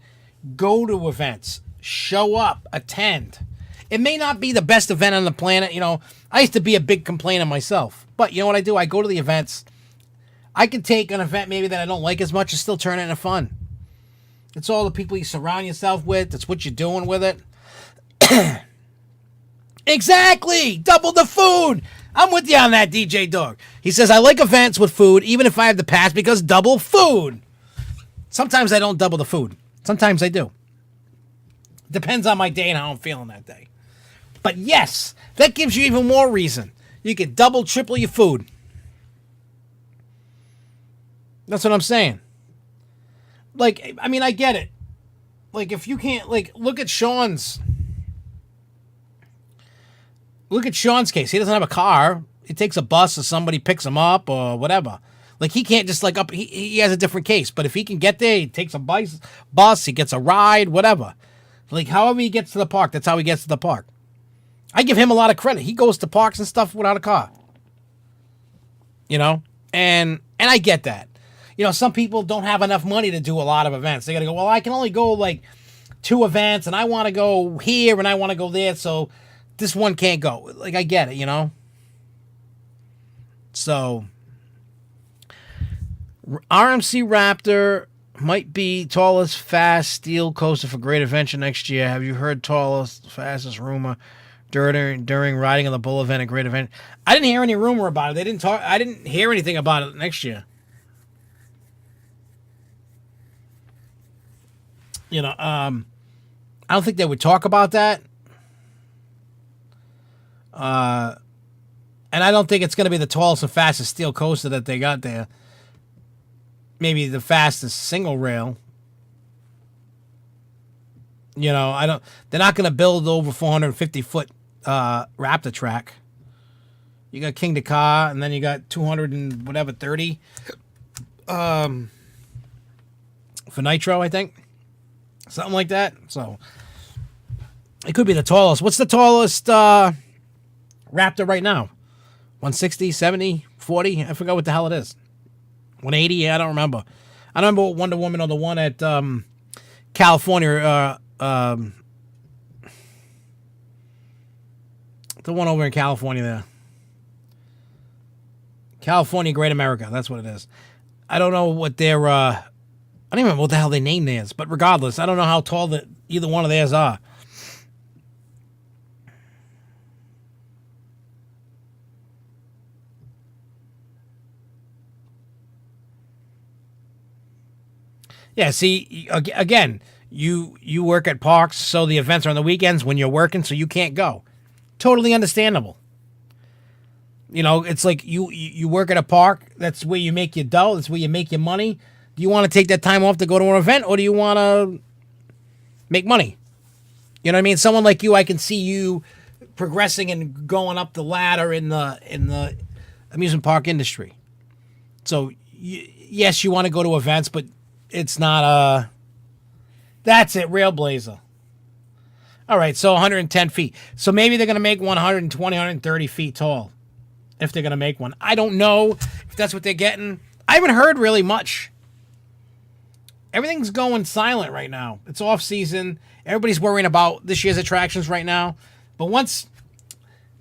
Go to events. Show up. Attend. It may not be the best event on the planet. You know, I used to be a big complainer myself. But you know what I do? I go to the events. I can take an event maybe that I don't like as much and still turn it into fun. It's all the people you surround yourself with. It's what you're doing with it. Exactly! Double the food! I'm with you on that, DJ Dog. He says, I like events with food, even if I have the pass, because double food. Sometimes I don't double the food. Sometimes I do. Depends on my day and how I'm feeling that day. But yes, that gives you even more reason. You can double, triple your food. That's what I'm saying. Like, I mean, I get it. Like, if you can't, like, look at Sean's case. He doesn't have a car. He takes a bus or somebody picks him up or whatever. Like, he can't just, like, he has a different case. But if he can get there, he takes a bus, he gets a ride, whatever. Like, however he gets to the park, that's how he gets to the park. I give him a lot of credit. He goes to parks and stuff without a car. You know? And I get that. You know, some people don't have enough money to do a lot of events. They got to go, well, I can only go, like, 2 events, and I want to go here, and I want to go there, so this one can't go. Like, I get it, you know? So, RMC Raptor might be tallest, fast steel coaster for Great Adventure next year. Have you heard tallest, fastest rumor during Riding on the Bull event at Great Adventure? I didn't hear any rumor about it. They didn't talk. I didn't hear anything about it next year. You know, I don't think they would talk about that. And I don't think it's going to be the tallest and fastest steel coaster that they got there. Maybe the fastest single rail. You know, they're not going to build over 450-foot Raptor track. You got King Dakar, and then you got 30 for Nitro, I think. Something like that. So it could be the tallest. What's the tallest Raptor right now? 160, 70, 40? I forgot what the hell it is. 180? Yeah, I don't remember. I don't remember what Wonder Woman or the one at California. The one over in California there. California Great America. That's what it is. I don't know what their... I don't even know what the hell they named theirs. But regardless, I don't know how tall either one of theirs are. Yeah, see, again, you work at parks, so the events are on the weekends when you're working, so you can't go. Totally understandable. You know, it's like you work at a park, that's where you make your dough, that's where you make your money. Do you want to take that time off to go to an event, or do you want to make money? You know what I mean? Someone like you, I can see you progressing and going up the ladder in the amusement park industry. So, yes, you want to go to events, but it's not that's it, Railblazer. All right, so 110 feet. So maybe they're going to make 120, 130 feet tall. If they're going to make one. I don't know if that's what they're getting. I haven't heard really much. Everything's going silent right now. It's off season. Everybody's worrying about this year's attractions right now. But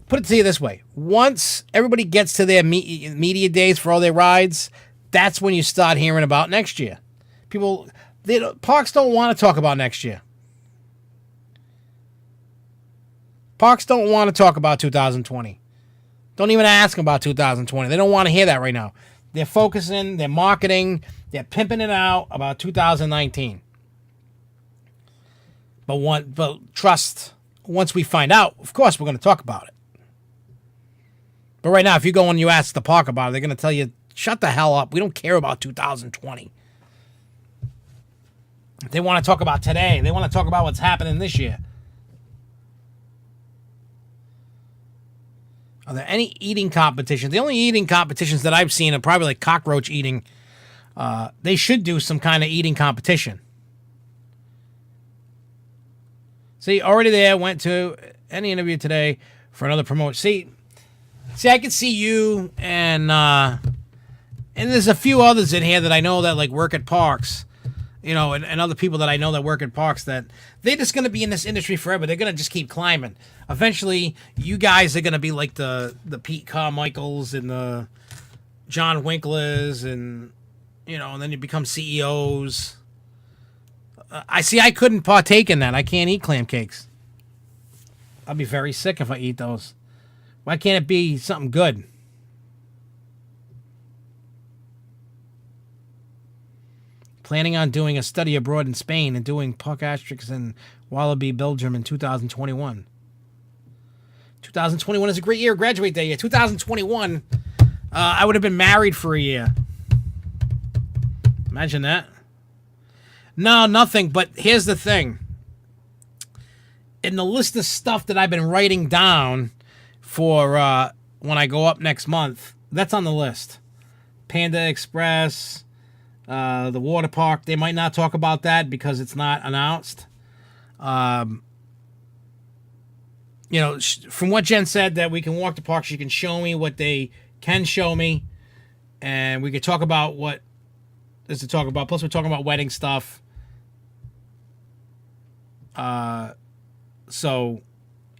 put it to you this way. Once everybody gets to their media days for all their rides, that's when you start hearing about next year. People, parks don't want to talk about next year. Parks don't want to talk about 2020. Don't even ask them about 2020. They don't want to hear that right now. They're focusing, they're marketing, they're pimping it out about 2019. But trust, once we find out, of course we're going to talk about it. But right now, if you go and you ask the park about it, they're going to tell you, shut the hell up. We don't care about 2020. They want to talk about today. They want to talk about what's happening this year. Are there any eating competitions? The only eating competitions that I've seen are probably like cockroach eating. They should do some kind of eating competition. See, already there, went to any interview today for another promotion. See, I can see you and there's a few others in here that I know that like work at parks, you know, and other people that I know that work at parks that they're just going to be in this industry forever. They're going to just keep climbing. Eventually, you guys are going to be like the Pete Carmichaels and the John Winklers and, you know, and then you become CEOs. I couldn't partake in that. I can't eat clam cakes. I'll be very sick if I eat those. Why can't it be something good? Planning on doing a study abroad in Spain and doing Park Asterix in Wallaby, Belgium in 2021. 2021 is a great year. Graduate that year. 2021, I would have been married for a year. Imagine that. No, nothing. But here's the thing. In the list of stuff that I've been writing down for when I go up next month, that's on the list. Panda Express, the water park. They might not talk about that because it's not announced. You know, from what Jen said, that we can walk the park. She can show me what they can show me, and we could talk about what there's to talk about. Plus, we're talking about wedding stuff. So,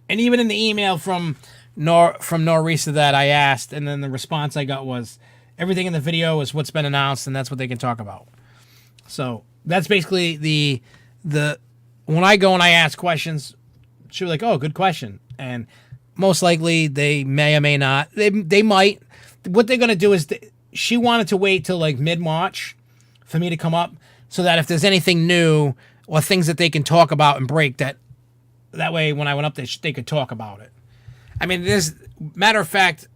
and even in the email from Norisa that I asked, and then the response I got was, everything in the video is what's been announced, and that's what they can talk about. So that's basically the when I go and I ask questions, she'll be like, "Oh, good question," and most likely they may or may not. They might. What they're gonna do is she wanted to wait till like mid-March for me to come up, so that if there's anything new or things that they can talk about and break, that way when I went up there, they could talk about it. I mean, there's matter of fact,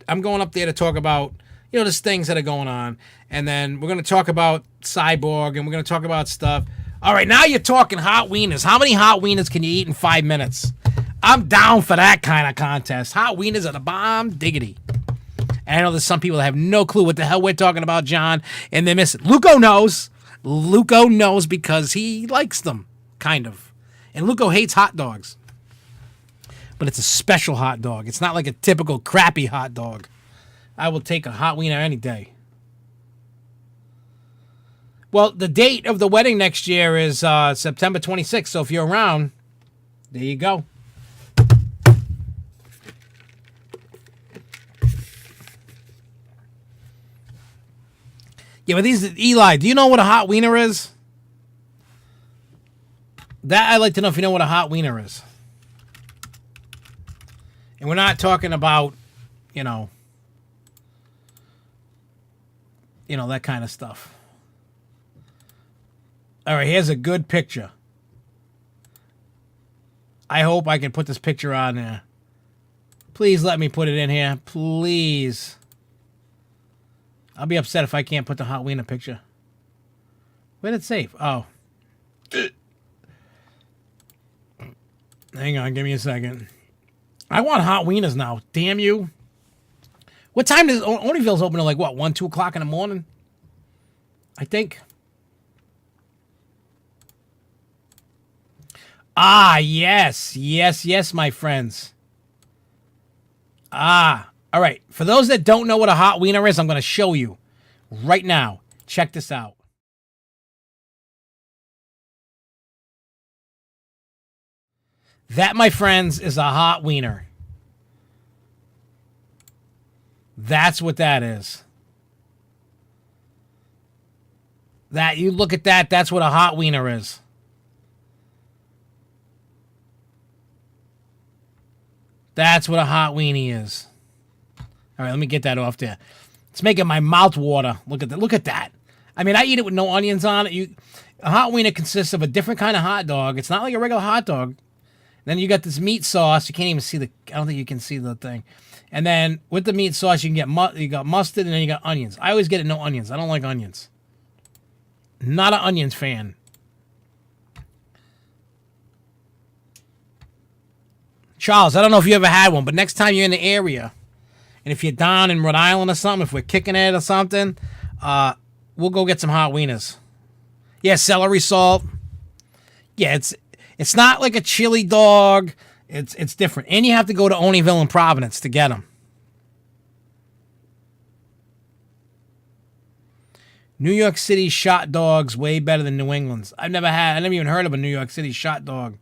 I'm going up there to talk about, you know, there's things that are going on, and then we're going to talk about Cyborg, and we're going to talk about stuff. All right, now you're talking hot wieners. How many hot wieners can you eat in 5 minutes? I'm down for that kind of contest. Hot wieners are the bomb diggity. And I know there's some people that have no clue what the hell we're talking about, John, and they miss it. Luco knows. Luco knows because he likes them, kind of. And Luco hates hot dogs. But it's a special hot dog. It's not like a typical crappy hot dog. I will take a hot wiener any day. Well, the date of the wedding next year is September 26th. So if you're around, there you go. Yeah, but Eli, do you know what a hot wiener is? That I'd like to know if you know what a hot wiener is. And we're not talking about, you know, that kind of stuff. All right, here's a good picture. I hope I can put this picture on there. Please let me put it in here. Please. I'll be upset if I can't put the hot wiener picture. Where did it save? Oh. Hang on, give me a second. I want hot wieners now. Damn you. What time does Oneyville's open? At like what, 1, 2 o'clock in the morning? I think. Ah, yes. Yes, my friends. Ah. All right. For those that don't know what a hot wiener is, I'm going to show you right now. Check this out. That, my friends, is a hot wiener. That's what that is. That, you look at that, that's what a hot wiener is. That's what a hot weenie is. All right, let me get that off there. It's making my mouth water. Look at that. Look at that. I mean, I eat it with no onions on it. A hot wiener consists of a different kind of hot dog. It's not like a regular hot dog. Then you got this meat sauce. You can't even see I don't think you can see the thing. And then with the meat sauce, you can get you got mustard, and then you got onions. I always get it no onions. I don't like onions. Not an onions fan. Charles, I don't know if you ever had one, but next time you're in the area, and if you're down in Rhode Island or something, if we're kicking it or something, we'll go get some hot wieners. Yeah, celery salt. Yeah, it's not like a chili dog. It's different. And you have to go to Oneyville and Providence to get them. New York City shot dogs way better than New England's. I never even heard of a New York City shot dog.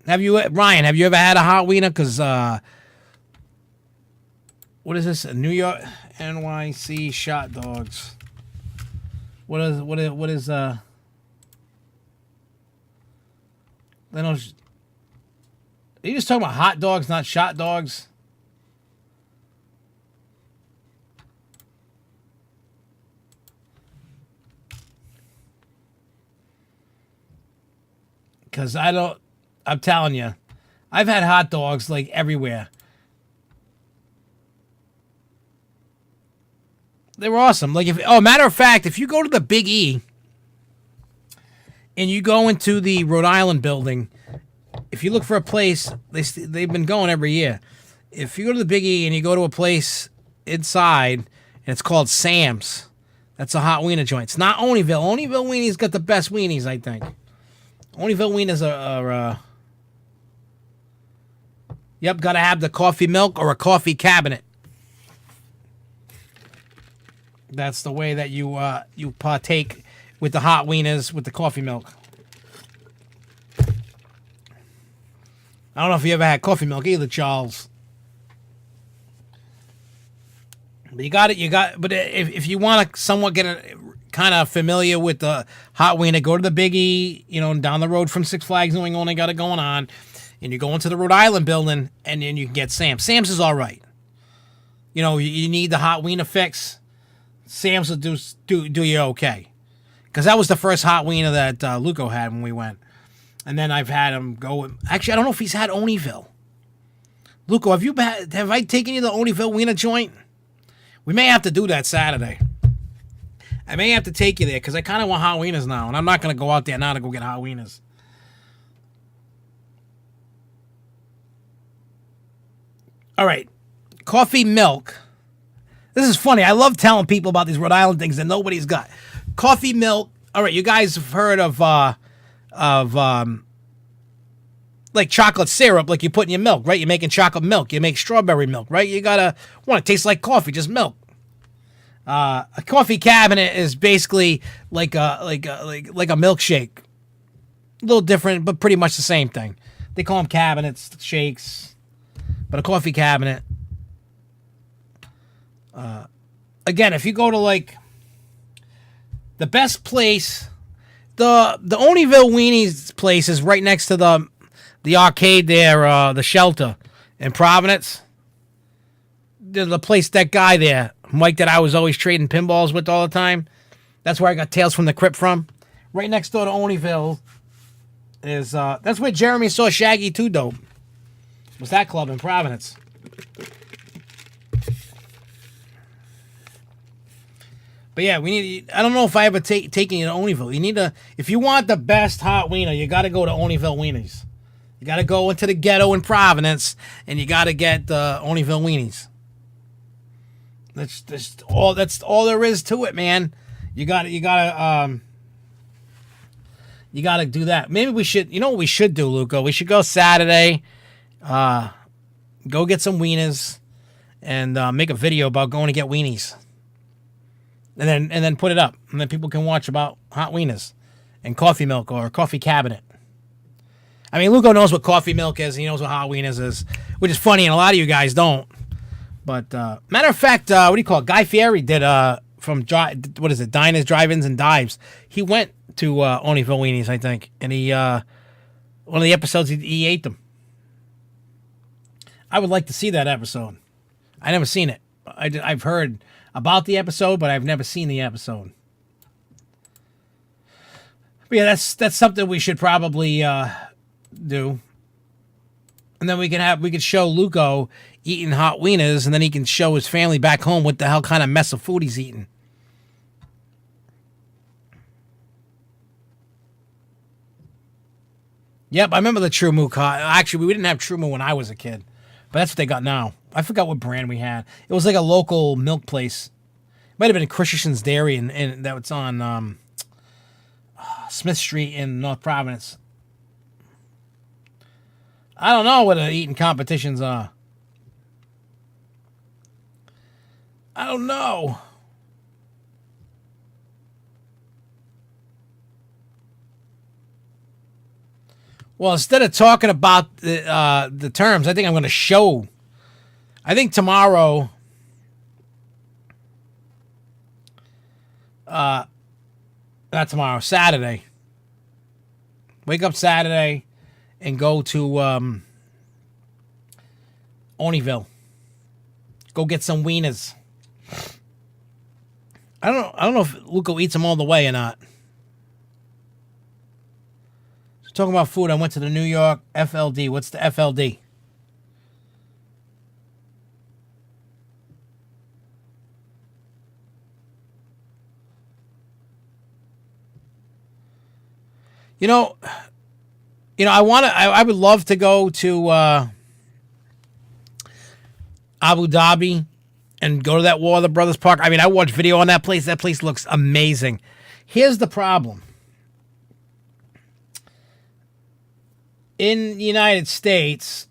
Ryan, have you ever had a hot wiener? Because, what is this? New York NYC shot dogs. What is they don't, are you just talking about hot dogs, not shot dogs? Because I'm telling you, I've had hot dogs like everywhere. They were awesome. Like matter of fact, if you go to the Big E and you go into the Rhode Island building, if you look for a place, they've been going every year. If you go to the Big E and you go to a place inside, and it's called Sam's, that's a hot wiener joint. It's not Oneyville. Oneyville Wienie's got the best weenies, I think. Oneyville wieners are yep, got to have the coffee milk or a coffee cabinet. That's the way that you partake with the hot wieners with the coffee milk. I don't know if you ever had coffee milk either, Charles. But but if you want to somewhat get kind of familiar with the hot wiener, go to the Big E, down the road from Six Flags New England, they got it going on. And you go into the Rhode Island building, and then you can get Sam's. Sam's is all right. You need the hot wiener fix. Sam's will do you okay. Because that was the first hot wiener that Luco had when we went. And then I've had him go. Actually, I don't know if he's had Oneyville. Luco, have I taken you to the Oneyville wiener joint? We may have to do that Saturday. I may have to take you there because I kind of want hot wieners now, and I'm not going to go out there now to go get hot wieners. All right, coffee milk. This is funny. I love telling people about these Rhode Island things that nobody's got. Coffee milk. All right, you guys have heard of like chocolate syrup, like you put in your milk, right? You're making chocolate milk. You make strawberry milk, right? You want it to taste like coffee, just milk. A coffee cabinet is basically like a milkshake. A little different, but pretty much the same thing. They call them cabinets, shakes, but a coffee cabinet. Again, if you go to like the best place, the Oneyville Weenies place is right next to the arcade there, the Shelter in Providence. The place, that guy there, Mike, that I was always trading pinballs with all the time. That's where I got Tales from the Crypt from. Right next door to Oneyville is that's where Jeremy saw Shaggy 2 Dope. Was that club in Providence? But yeah, I don't know if I ever taken you to Oneyville. You need to, if you want the best hot wiener, you got to go to Oneyville Weenies. You got to go into the ghetto in Providence, and you got to get the Oneyville Weenies. That's all there is to it, man. You got to do that. Maybe we should. You know what we should do, Luco? We should go Saturday. Go get some wieners, and make a video about going to get weenies. And then put it up, and then people can watch about hot wieners and coffee milk or coffee cabinet. I mean, Luco knows what coffee milk is. He knows what hot wieners is, which is funny, and a lot of you guys don't. But matter of fact, what do you call it? Guy Fieri did from what is it? Diners, Drive-ins, and Dives. He went to Onlyville Weenies, I think, and he one of the episodes he ate them. I would like to see that episode. I never seen it. I've heard about the episode, but I've never seen the episode. But yeah, that's something we should probably do. And then we could show Luco eating hot wieners, and then he can show his family back home what the hell kind of mess of food he's eating. Yep, I remember the True Moo car. Actually, we didn't have True Moo when I was a kid, but that's what they got now. I forgot what brand we had. It was like a local milk place. Might have been Christensen's Dairy, and that was on Smith Street in North Providence. I don't know what the eating competitions are. I don't know. Well, instead of talking about the terms, I think I'm going to show. I think tomorrow. Not tomorrow. Saturday. Wake up Saturday and go to Oneyville. Go get some wieners. I don't know if Luco eats them all the way or not. So talking about food, I went to the New York FLD. What's the FLD? I would love to go to Abu Dhabi and go to that Warner Brothers Park. I mean, I watched video on that place. That place looks amazing. Here's the problem. In the United States,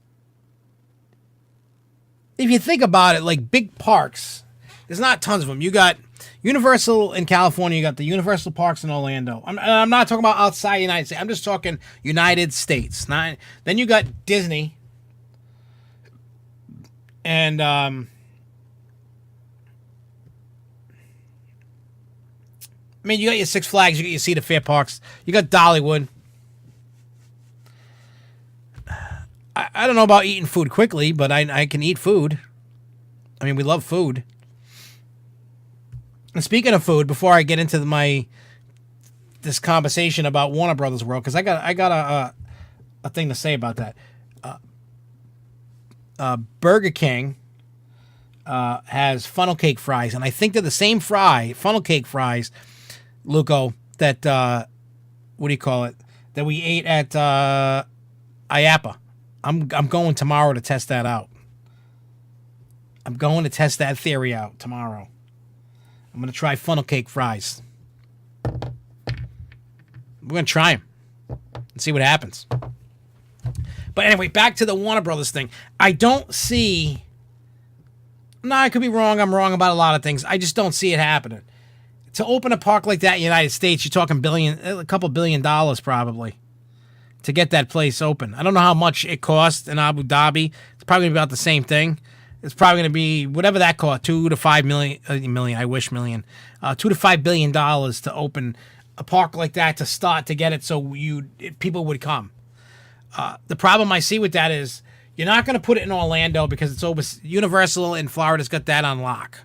if you think about it, like big parks, there's not tons of them. You got Universal in California. You got the Universal Parks in Orlando. I'm not talking about outside the United States. I'm just talking United States. Then you got Disney. And I mean, you got your Six Flags, you got your Cedar Fair parks, you got Dollywood. I don't know about eating food quickly, but I can eat food. I mean, we love food. And speaking of food, before I get into this conversation about Warner Brothers World, because I got a thing to say about that. Burger King has funnel cake fries, and I think they're the same funnel cake fries, Luco, that what do you call it? That we ate at IAPA. I'm going tomorrow to test that out. I'm going to test that theory out tomorrow. I'm going to try funnel cake fries. We're going to try them and see what happens. But anyway, back to the Warner Brothers thing. I don't see... No, I could be wrong. I'm wrong about a lot of things. I just don't see it happening. To open a park like that in the United States, you're talking a couple $1 billion probably to get that place open. I don't know how much it costs in Abu Dhabi. It's probably about the same thing. It's probably going to be whatever that cost, $2 to $5 million. I wish million. $2 to $5 billion to open a park like that to get it so people would come. The problem I see with that is you're not going to put it in Orlando because it's over. Universal in Florida's got that on lock.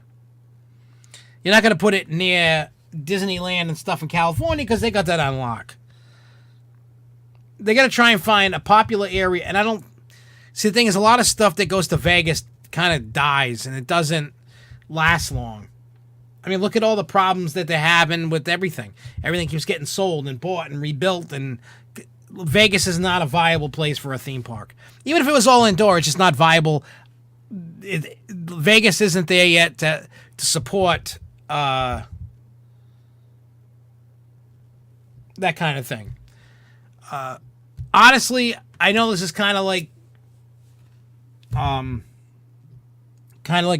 You're not going to put it near Disneyland and stuff in California because they got that on lock. They got to try and find a popular area, and I don't see the thing is a lot of stuff that goes to Vegas kind of dies and it doesn't last long. I mean, look at all the problems that they're having with everything. Everything keeps getting sold and bought and rebuilt, and Vegas is not a viable place for a theme park. Even if it was all indoor, it's just not viable. Vegas isn't there yet to support that kind of thing. Honestly, I know this is kind of like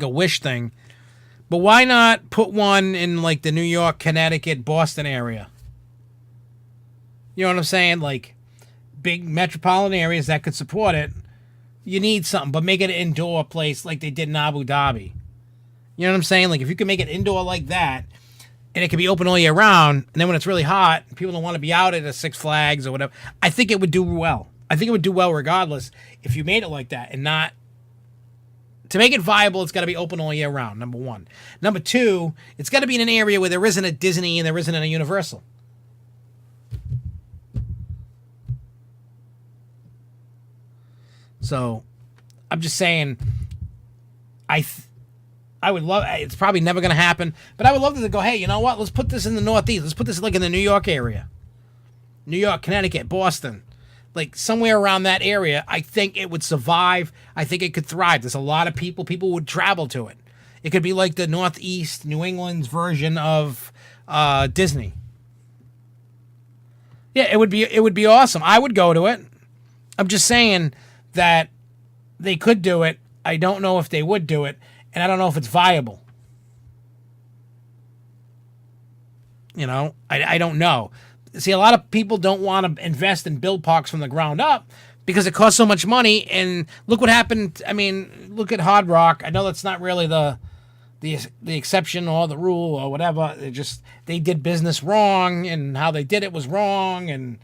a wish thing, but why not put one in like the New York, Connecticut, Boston area? You know what I'm saying? Like big metropolitan areas that could support it. You need something, but make it an indoor place like they did in Abu Dhabi. You know what I'm saying? Like, if you can make it indoor like that, and it can be open all year round, and then when it's really hot, people don't want to be out at a Six Flags or whatever, I think it would do well. I think it would do well regardless if you made it like that and not... To make it viable, it's got to be open all year round, number one. Number two, it's got to be in an area where there isn't a Disney and there isn't a Universal. So, I'm just saying, I would love, it's probably never going to happen, but I would love to go, hey, you know what? Let's put this in the Northeast. Let's put this like in the New York area. New York, Connecticut, Boston. Like somewhere around that area, I think it would survive. I think it could thrive. There's a lot of people. People would travel to it. It could be like the Northeast, New England's version of Disney. Yeah, it would be awesome. I would go to it. I'm just saying that they could do it. I don't know if they would do it, and I don't know if it's viable. You know, I don't know. See, a lot of people don't want to invest and build parks from the ground up because it costs so much money. And look what happened. I mean, look at Hard Rock. I know that's not really the exception or the rule or whatever. They did business wrong, and how they did it was wrong. And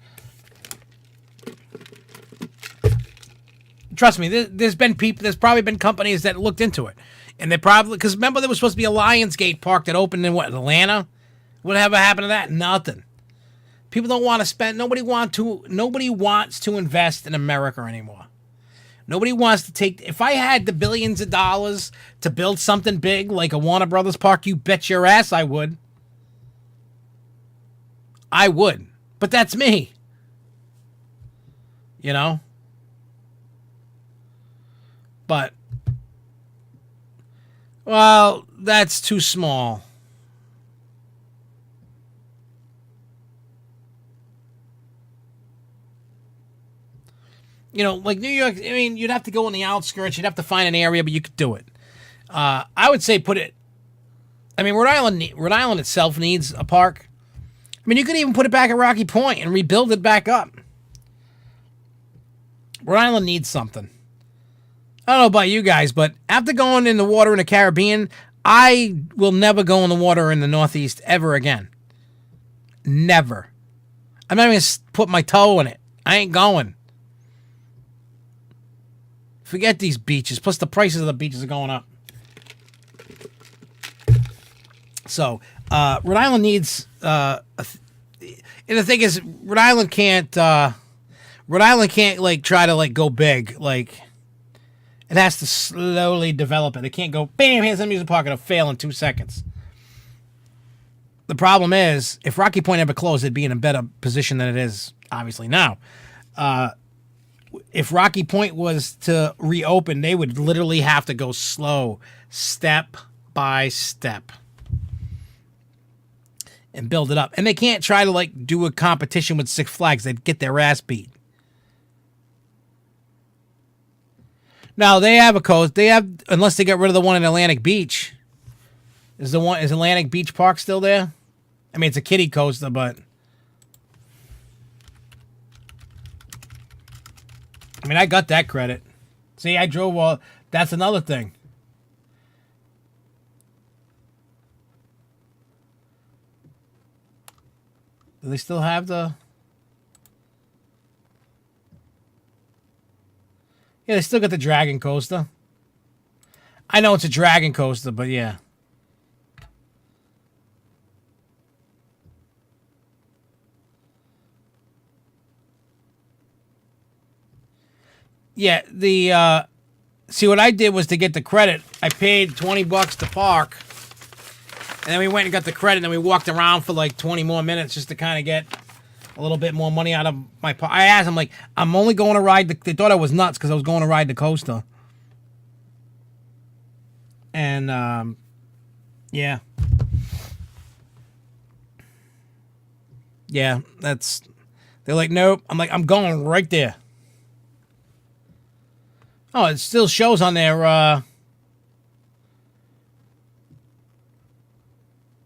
trust me, there's probably been companies that looked into it, and they probably, because remember there was supposed to be a Lionsgate park that opened in Atlanta. Whatever happened to that? Nothing. People don't want to spend. Nobody wants to invest in America anymore. Nobody wants to take. If I had the billions of dollars to build something big like a Warner Brothers park, you bet your ass I would. I would. But that's me. You know? But, well, that's too small. You know, like New York, I mean, you'd have to go on the outskirts. You'd have to find an area, but you could do it. I would say put it... I mean, Rhode Island itself needs a park. I mean, you could even put it back at Rocky Point and rebuild it back up. Rhode Island needs something. I don't know about you guys, but after going in the water in the Caribbean, I will never go in the water in the Northeast ever again. Never. I'm not even going to put my toe in it. I ain't going. Forget these beaches. Plus, the prices of the beaches are going up. So, Rhode Island needs... and the thing is, Rhode Island can't, like, try to, like, go big. Like, it has to slowly develop it. It can't go, bam, here's a music park. It'll fail in 2 seconds. The problem is, if Rocky Point ever closed, it'd be in a better position than it is, obviously, now. If Rocky Point was to reopen, they would literally have to go slow, step by step, and build it up. And they can't try to, like, do a competition with Six Flags. They'd get their ass beat. Now, they have a coast. They have, unless they get rid of the one in Atlantic Beach. Is Atlantic Beach Park still there? I mean, it's a kiddie coaster, but... I mean, I got that credit. See, I drove all... That's another thing. Do they still have the... Yeah, they still got the Dragon Coaster. I know it's a Dragon Coaster, but yeah. Yeah, the... see, what I did was to get the credit. I paid $20 to park. And then we went and got the credit, and then we walked around for like 20 more minutes just to kind of get a little bit more money out of my park. I asked them, like, I'm only going to ride they thought I was nuts because I was going to ride the coaster. And, yeah. Yeah, that's... They're like, nope. I'm like, I'm going right there. Oh, it still shows on their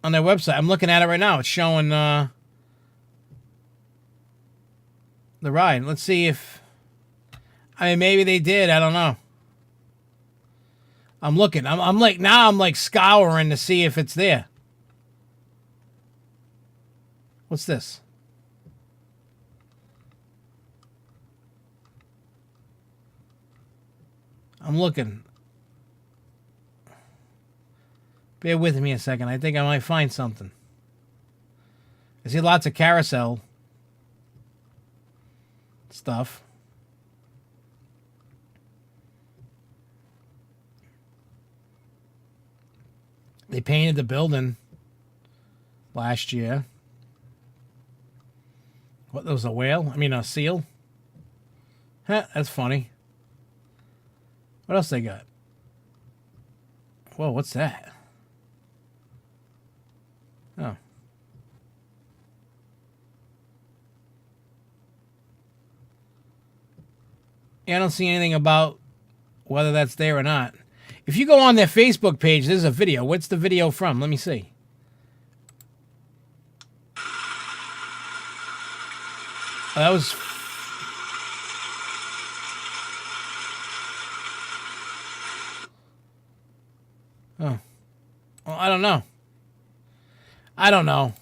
website. I'm looking at it right now. It's showing the ride. Let's see if I mean, maybe they did. I don't know. I'm looking. I'm like, now I'm like scouring to see if it's there. What's this? I'm looking. Bear with me a second. I think I might find something. I see lots of carousel stuff. They painted the building last year. What, there was a whale? I mean, a seal? Huh, that's funny. What else they got? Whoa, what's that? Oh. Yeah, I don't see anything about whether that's there or not. If you go on their Facebook page, there's a video. What's the video from? Let me see. Oh, that was... Oh. Well, I don't know. I don't know.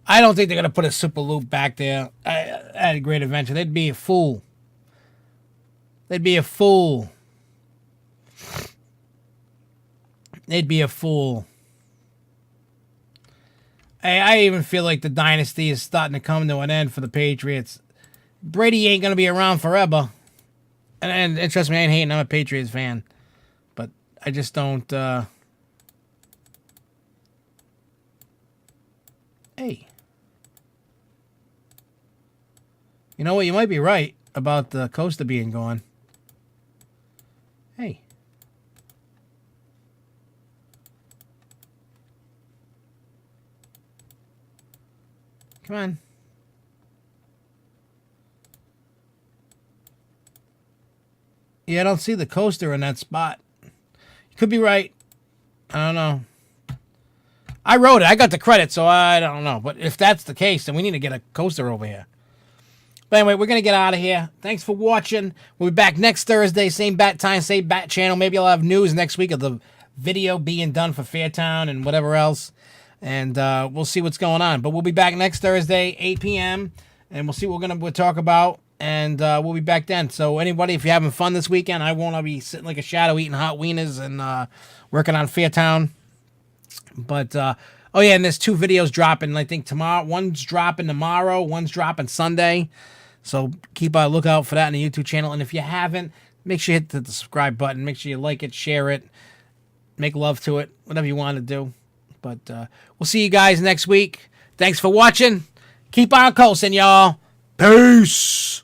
I don't think they're going to put a super loop back there at a Great Adventure. They'd be a fool. They'd be a fool. They'd be a fool. I even feel like the dynasty is starting to come to an end for the Patriots. Brady ain't going to be around forever. And trust me, I ain't hating. I'm a Patriots fan. But I just don't... Hey. You know what? You might be right about the coaster being gone. Hey. Come on. Yeah, I don't see the coaster in that spot. You could be right. I don't know. I wrote it. I got the credit, so I don't know. But if that's the case, then we need to get a coaster over here. But anyway, we're going to get out of here. Thanks for watching. We'll be back next Thursday. Same bat time, same bat channel. Maybe I'll have news next week of the video being done for Fairtown and whatever else. And we'll see what's going on. But we'll be back next Thursday, 8 p.m. And we'll see what we'll talk about. And we'll be back then. So anybody, if you're having fun this weekend, I won't. I'll be sitting like a shadow eating hot wieners and working on Fairtown. But, oh yeah, and there's 2 videos dropping, I think, tomorrow. One's dropping tomorrow. One's dropping Sunday. So keep a lookout for that on the YouTube channel. And if you haven't, make sure you hit the subscribe button. Make sure you like it, share it, make love to it, whatever you want to do. But we'll see you guys next week. Thanks for watching. Keep on coasting, y'all. Peace.